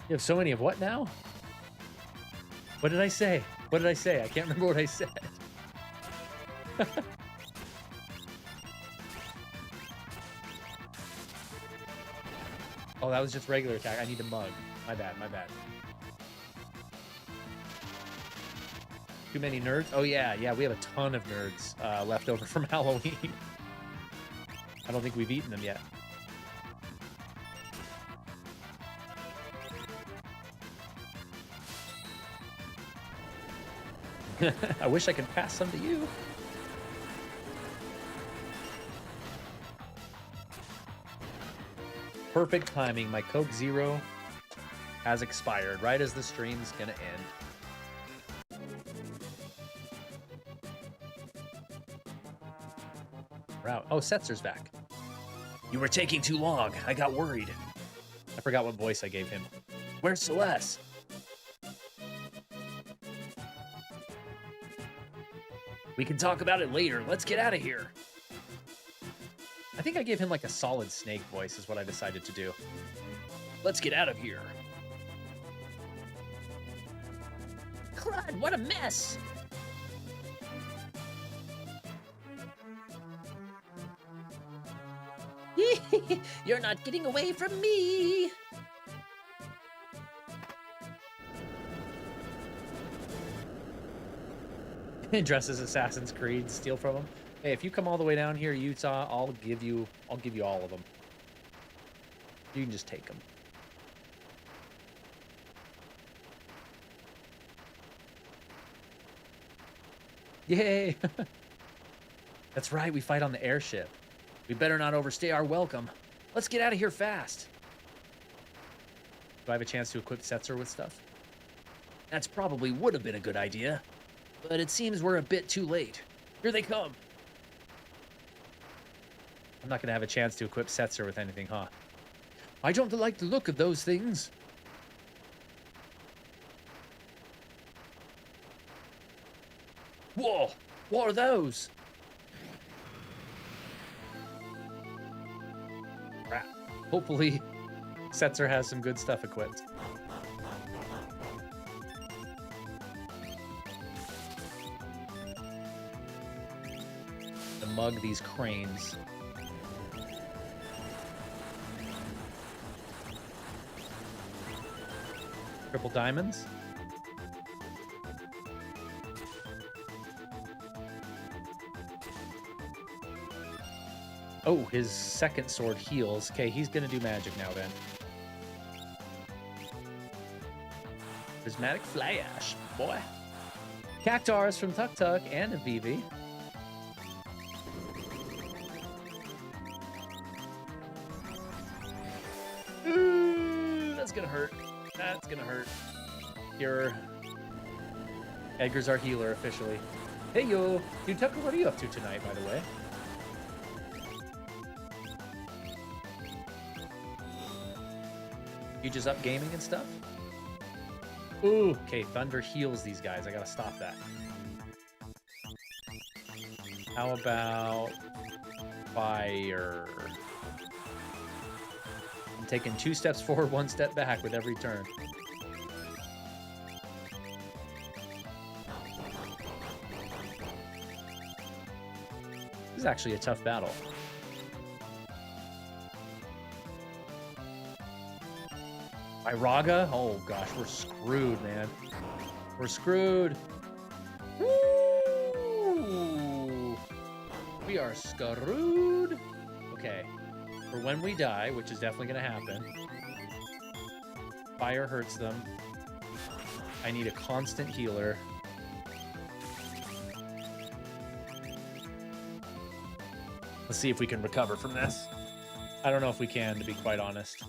You have so many of what now? What did I say? What did I say? I can't remember what I said. Oh, that was just regular attack. I need to mug. My bad, my bad. Too many nerds? Oh, yeah, we have a ton of nerds left over from Halloween. I don't think we've eaten them yet. I wish I could pass some to you. Perfect timing. My Coke Zero has expired right as the stream's gonna end. Route. Oh, Setzer's back. You were taking too long. I got worried. I forgot what voice I gave him. Where's Celeste? We can talk about it later. Let's get out of here. I think I gave him like a solid Snake voice is what I decided to do. Let's get out of here. what a mess! You're not getting away from me! Dress as Assassin's Creed, steal from them. Hey, if you come all the way down here, Utah, I'll give you all of them. You can just take them. Yay! That's right, we fight on the airship. We better not overstay our welcome. Let's get out of here fast. Do I have a chance to equip Setzer with stuff? That's probably would have been a good idea, but it seems we're a bit too late. Here they come. I'm not going to have a chance to equip Setzer with anything, huh? I don't like the look of those things. Whoa! What are those? Crap. Hopefully, Setzer has some good stuff equipped. To mug these cranes. Triple diamonds. Oh, his second sword heals. Okay, he's gonna do magic now then. Prismatic Flash, boy. Cactars from Tuk Tuk and a Vivi. Ooh, that's gonna hurt. That's gonna hurt. Edgar's our healer officially. Hey yo, dude Tucker, what are you up to tonight, by the way? You just up gaming and stuff? Ooh, okay, Thunder heals these guys. I gotta stop that. How about Fire? I'm taking 2 steps forward, 1 step back with every turn. This is actually a tough battle. Iraga? Oh gosh, we're screwed, man. We're screwed. Woo! We are screwed. Okay. For when we die, which is definitely gonna happen. Fire hurts them. I need a constant healer. Let's see if we can recover from this. I don't know if we can, to be quite honest.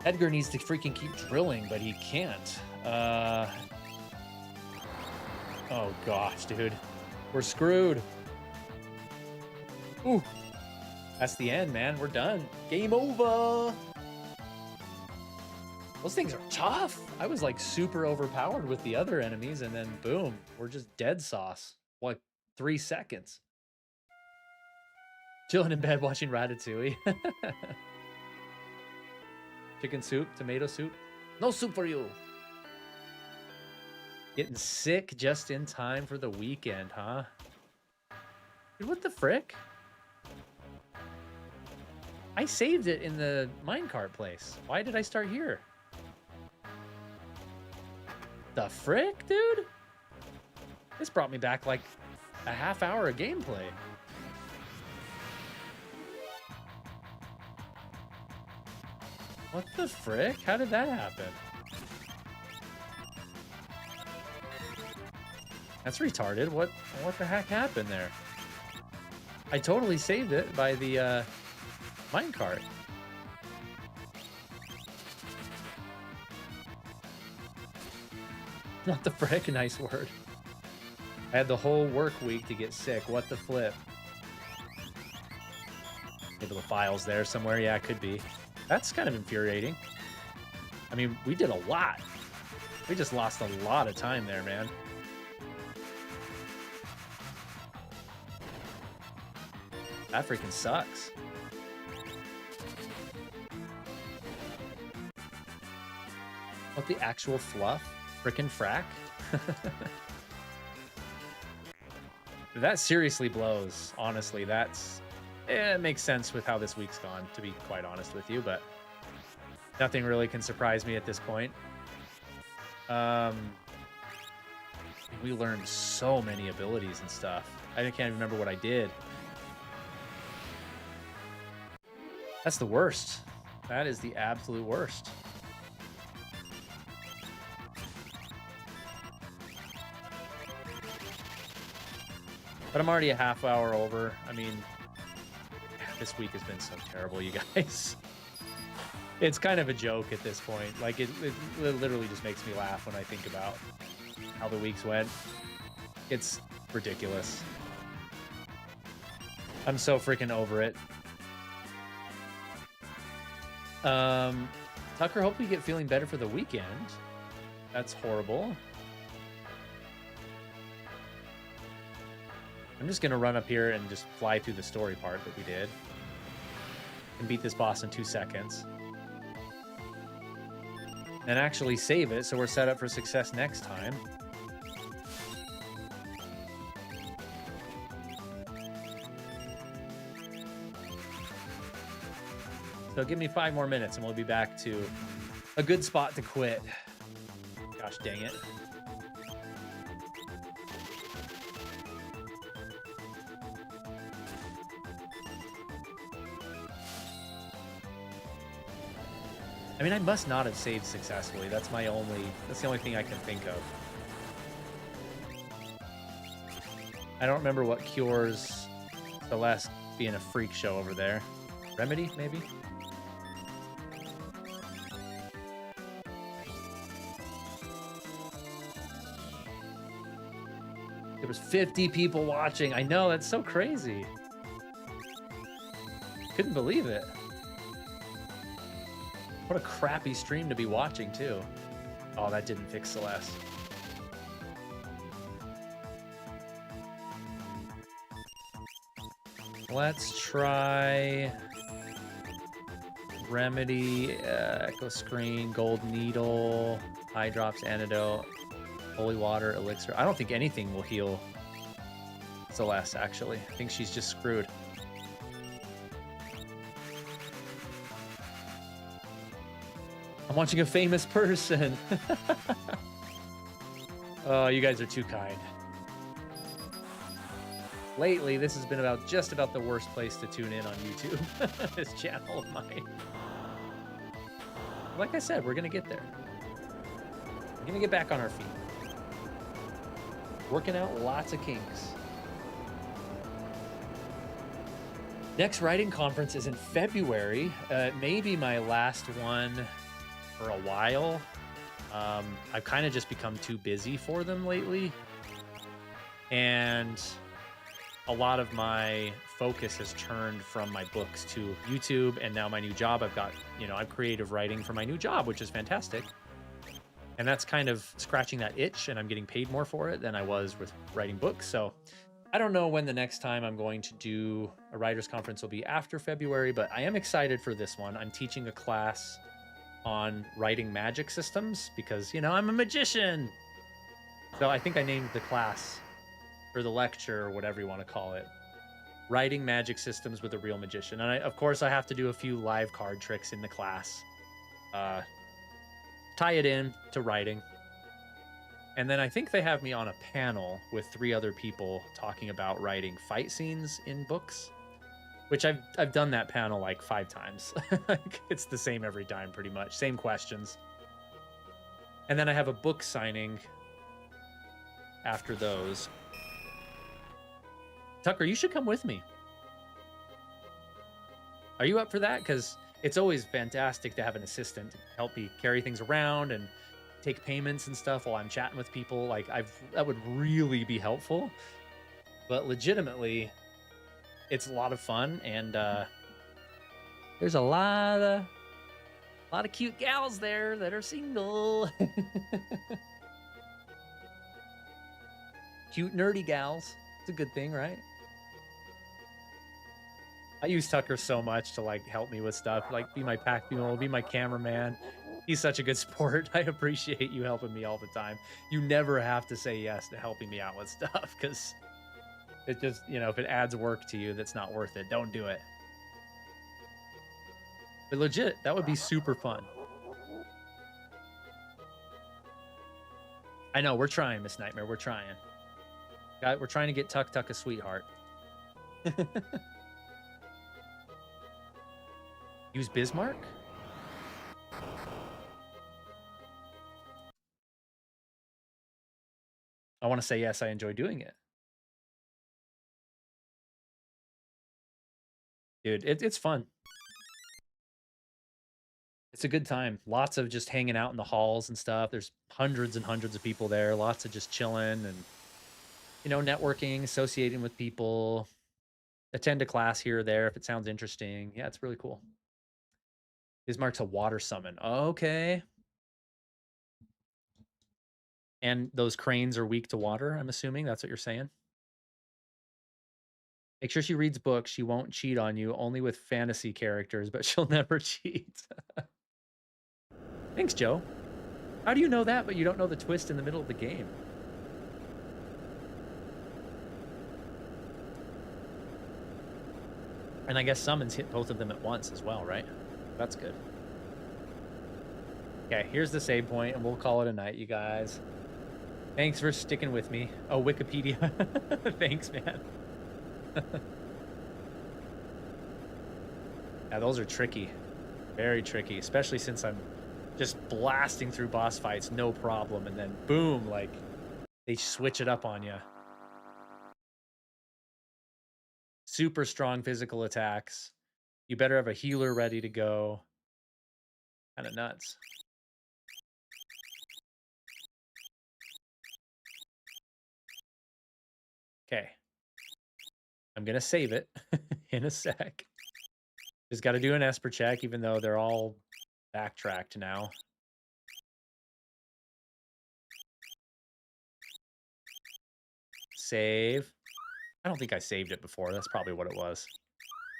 Edgar needs to freaking keep drilling, but he can't. Oh gosh, dude. We're screwed. Ooh. That's the end, man. We're done. Game over. Those things are tough. I was like super overpowered with the other enemies, and then boom, we're just dead sauce. Like 3 seconds. Chilling in bed watching Ratatouille. Chicken soup, tomato soup. No soup for you. Getting sick just in time for the weekend, huh? Dude, what the frick? I saved it in the minecart place. Why did I start here? The frick, dude? This brought me back like a half hour of gameplay. What the frick? How did that happen? That's retarded. What the heck happened there? I totally saved it by the minecart. What the frick? Nice word. I had the whole work week to get sick. What the flip? Maybe the file's there somewhere. Yeah, it could be. That's kind of infuriating. I mean, we did a lot. We just lost a lot of time there, man. That freaking sucks. What the actual fluff? Frickin' frack? That seriously blows, honestly. That's... it makes sense with how this week's gone, to be quite honest with you, but nothing really can surprise me at this point. We learned so many abilities and stuff. I can't even remember what I did. That's the worst. That is the absolute worst. But I'm already a half hour over. I mean, this week has been so terrible, you guys. It's kind of a joke at this point. Like, it literally just makes me laugh when I think about how the weeks went. It's ridiculous. I'm so freaking over it. Tucker, hope you get feeling better for the weekend. That's horrible. I'm just gonna run up here and just fly through the story part that we did. And beat this boss in 2 seconds. And actually save it so we're set up for success next time. So give me 5 more minutes and we'll be back to a good spot to quit. Gosh dang it. I mean, I must not have saved successfully. That's the only thing I can think of. I don't remember what cures Celeste being a freak show over there. Remedy, maybe? There was 50 people watching. I know, that's so crazy. Couldn't believe it. What a crappy stream to be watching, too. Oh, that didn't fix Celeste. Let's try Remedy, Echo Screen, Gold Needle, Eye Drops, Antidote, Holy Water, Elixir. I don't think anything will heal Celeste, actually. I think she's just screwed. I'm watching a famous person. Oh, you guys are too kind. Lately, this has been just about the worst place to tune in on YouTube. This channel of mine. Like I said, we're gonna get there. We're gonna get back on our feet. Working out lots of kinks. Next writing conference is in February. Maybe my last one for a while. I've kind of just become too busy for them lately. And a lot of my focus has turned from my books to YouTube, and now my new job. I've got, I'm creative writing for my new job, which is fantastic. And that's kind of scratching that itch, and I'm getting paid more for it than I was with writing books. So I don't know when the next time I'm going to do a writer's conference will be after February, but I am excited for this one. I'm teaching a class on writing magic systems because, I'm a magician. So I think I named the class, or the lecture, or whatever you want to call it, Writing Magic Systems with a Real Magician. And of course, I have to do a few live card tricks in the class. Tie it in to writing. And then I think they have me on a panel with 3 other people talking about writing fight scenes in books, which I've done that panel like 5 times. It's the same every time, pretty much. Same questions. And then I have a book signing after those. Tucker, you should come with me. Are you up for that? Because it's always fantastic to have an assistant to help me carry things around and take payments and stuff while I'm chatting with people. Like, that would really be helpful. But legitimately, it's a lot of fun, and there's a lot of cute gals there that are single. Cute nerdy gals. It's a good thing, right? I use Tucker so much to help me with stuff, be my pack mule, be my cameraman. He's such a good sport. I appreciate you helping me all the time. You never have to say yes to helping me out with stuff because it just, you know, if it adds work to you that's not worth it, don't do it. But legit, that would be super fun. I know, we're trying, Miss Nightmare. We're trying. We're trying to get Tuck Tuck a sweetheart. Use Bismarck? I want to say yes, I enjoy doing it. Dude, it's fun. It's a good time. Lots of just hanging out in the halls and stuff. There's hundreds and hundreds of people there. Lots of just chilling and, you know, networking, associating with people. Attend a class here or there if it sounds interesting. Yeah, it's really cool. Bismarck's a water summon. Okay. And those cranes are weak to water, I'm assuming. That's what you're saying. Make sure she reads books. She won't cheat on you, only with fantasy characters, but she'll never cheat. Thanks, Joe. How do you know that, but you don't know the twist in the middle of the game? And I guess summons hit both of them at once as well, right? That's good. Okay, here's the save point, and we'll call it a night, you guys. Thanks for sticking with me. Oh, Wikipedia. Thanks, man. Yeah, those are tricky. Very tricky, especially since I'm just blasting through boss fights, no problem, and then boom, like, they switch it up on you. Super strong physical attacks. You better have a healer ready to go. Kind of nuts. Okay. I'm going to save it in a sec. Just got to do an Esper check, even though they're all backtracked now. Save. I don't think I saved it before. That's probably what it was.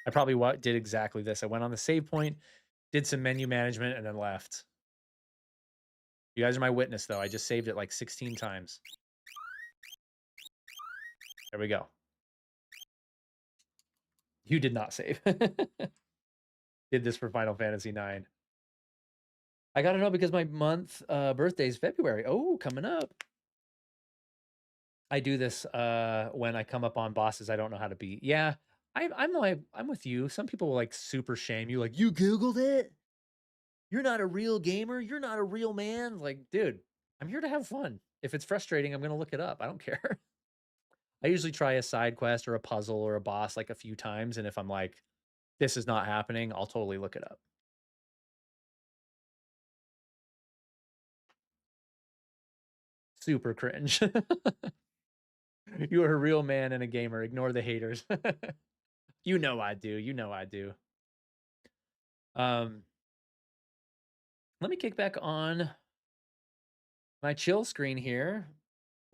I probably did exactly this. I went on the save point, did some menu management, and then left. You guys are my witness, though. I just saved it like 16 times. There we go. You did not save. Did this for Final Fantasy IX. I gotta know because my birthday is February. Oh, coming up. I do this when I come up on bosses I don't know how to beat. Yeah, I'm with you. Some people will like super shame you, like, you Googled it? You're not a real gamer, you're not a real man. Like, dude, I'm here to have fun. If it's frustrating, I'm gonna look it up. I don't care. I usually try a side quest or a puzzle or a boss like a few times, and if I'm like, this is not happening, I'll totally look it up. Super cringe. You are a real man and a gamer. Ignore the haters. You know I do. You know I do. Um, let me kick back on my chill screen here.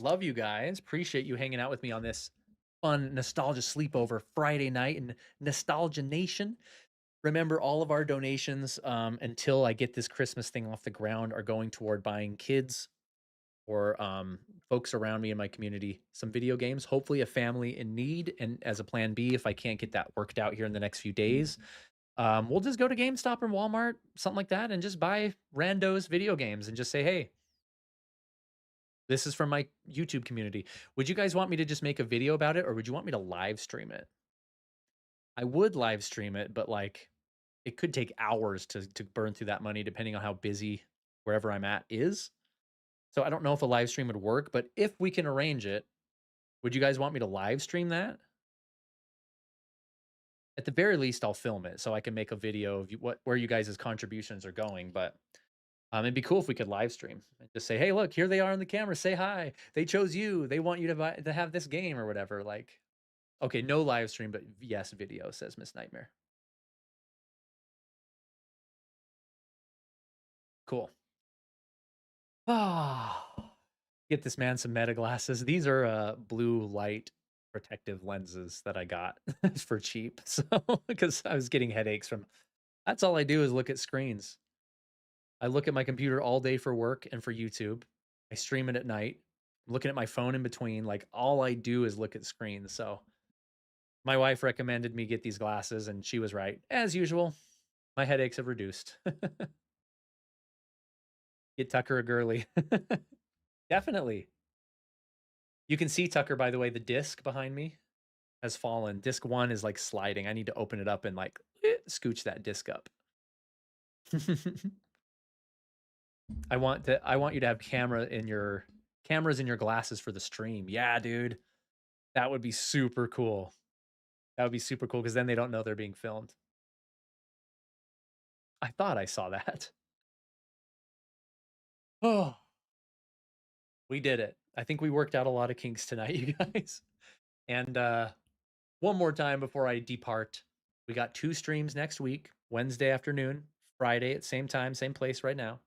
Love you guys. Appreciate you hanging out with me on this fun nostalgia sleepover Friday night in Nostalgia Nation. Remember, all of our donations until I get this Christmas thing off the ground are going toward buying kids or folks around me in my community some video games, hopefully a family in need. And as a plan B, if I can't get that worked out here in the next few days, we'll just go to GameStop or Walmart, something like that, and just buy randos video games and just say, hey, this is from my YouTube community. Would you guys want me to just make a video about it, or would you want me to live stream it? I would live stream it, but like it could take hours to burn through that money depending on how busy wherever I'm at is. So I don't know if a live stream would work, but if we can arrange it, would you guys want me to live stream that? At the very least, I'll film it so I can make a video of where you guys' contributions are going. But it'd be cool if we could live stream and just say, "Hey, look, here they are on the camera. Say hi. They chose you. They want you to have this game or whatever." Like, okay, no live stream, but yes, video, says Miss Nightmare. Cool. Ah, get this man some meta glasses. These are blue light protective lenses that I got for cheap. So because I was getting headaches from that's all I do is look at screens. I look at my computer all day for work and for YouTube. I stream it at night. I'm looking at my phone in between. Like all I do is look at screens. So my wife recommended me get these glasses, and she was right. As usual, my headaches have reduced. Get Tucker a girly. Definitely. You can see Tucker, by the way, the disc behind me has fallen. Disc 1 is like sliding. I need to open it up and like scooch that disc up. I want you to have cameras in your glasses for the stream. Yeah, dude. That would be super cool. That would be super cool because then they don't know they're being filmed. I thought I saw that. Oh, we did it. I think we worked out a lot of kinks tonight, you guys. And one more time before I depart, we got 2 streams next week, Wednesday afternoon, Friday at same time, same place right now.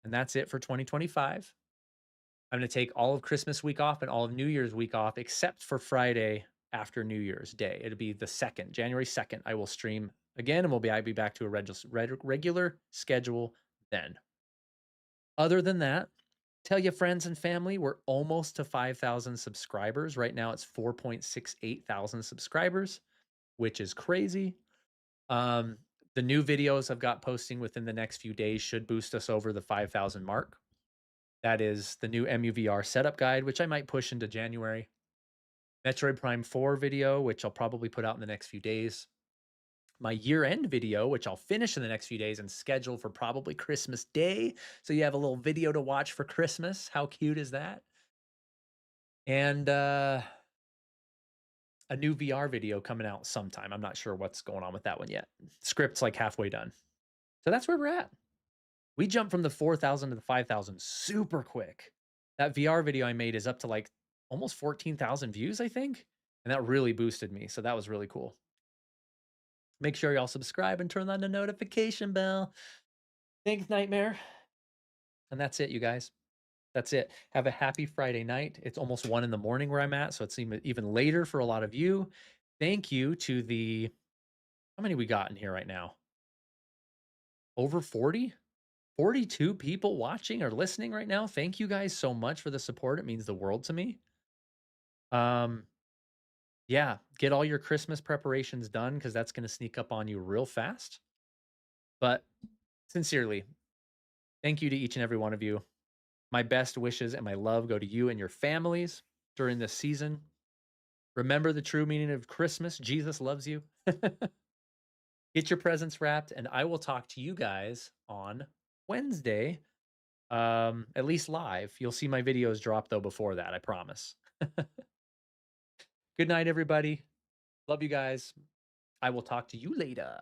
And that's it for 2025. I'm going to take all of Christmas week off and all of New Year's week off, except for Friday after New Year's Day. It'll be the 2nd, January 2nd. I will stream again, and I'll be back to a regular schedule then. Other than that, tell your friends and family we're almost to 5,000 subscribers. Right now, it's 4.68 thousand subscribers, which is crazy. The new videos I've got posting within the next few days should boost us over the 5,000 mark. That is the new MUVR setup guide, which I might push into January. Metroid Prime 4 video, which I'll probably put out in the next few days. My year-end video, which I'll finish in the next few days and schedule for probably Christmas Day. So you have a little video to watch for Christmas. How cute is that? And a new VR video coming out sometime. I'm not sure what's going on with that one yet. Script's like halfway done. So that's where we're at. We jumped from the 4,000 to the 5,000 super quick. That VR video I made is up to like almost 14,000 views, I think. And that really boosted me. So that was really cool. Make sure y'all subscribe and turn on the notification bell. Thanks, Nightmare. And that's it, you guys. That's it. Have a happy Friday night. It's almost 1 in the morning where I'm at. So it's even later for a lot of you. Thank you to the, how many we got in here right now? Over 40? 42 people watching or listening right now. Thank you guys so much for the support. It means the world to me. Yeah, get all your Christmas preparations done because that's going to sneak up on you real fast. But sincerely, thank you to each and every one of you. My best wishes and my love go to you and your families during this season. Remember the true meaning of Christmas. Jesus loves you. Get your presents wrapped, and I will talk to you guys on Wednesday. At least live. You'll see my videos drop though before that, I promise. Good night, everybody. Love you guys. I will talk to you later.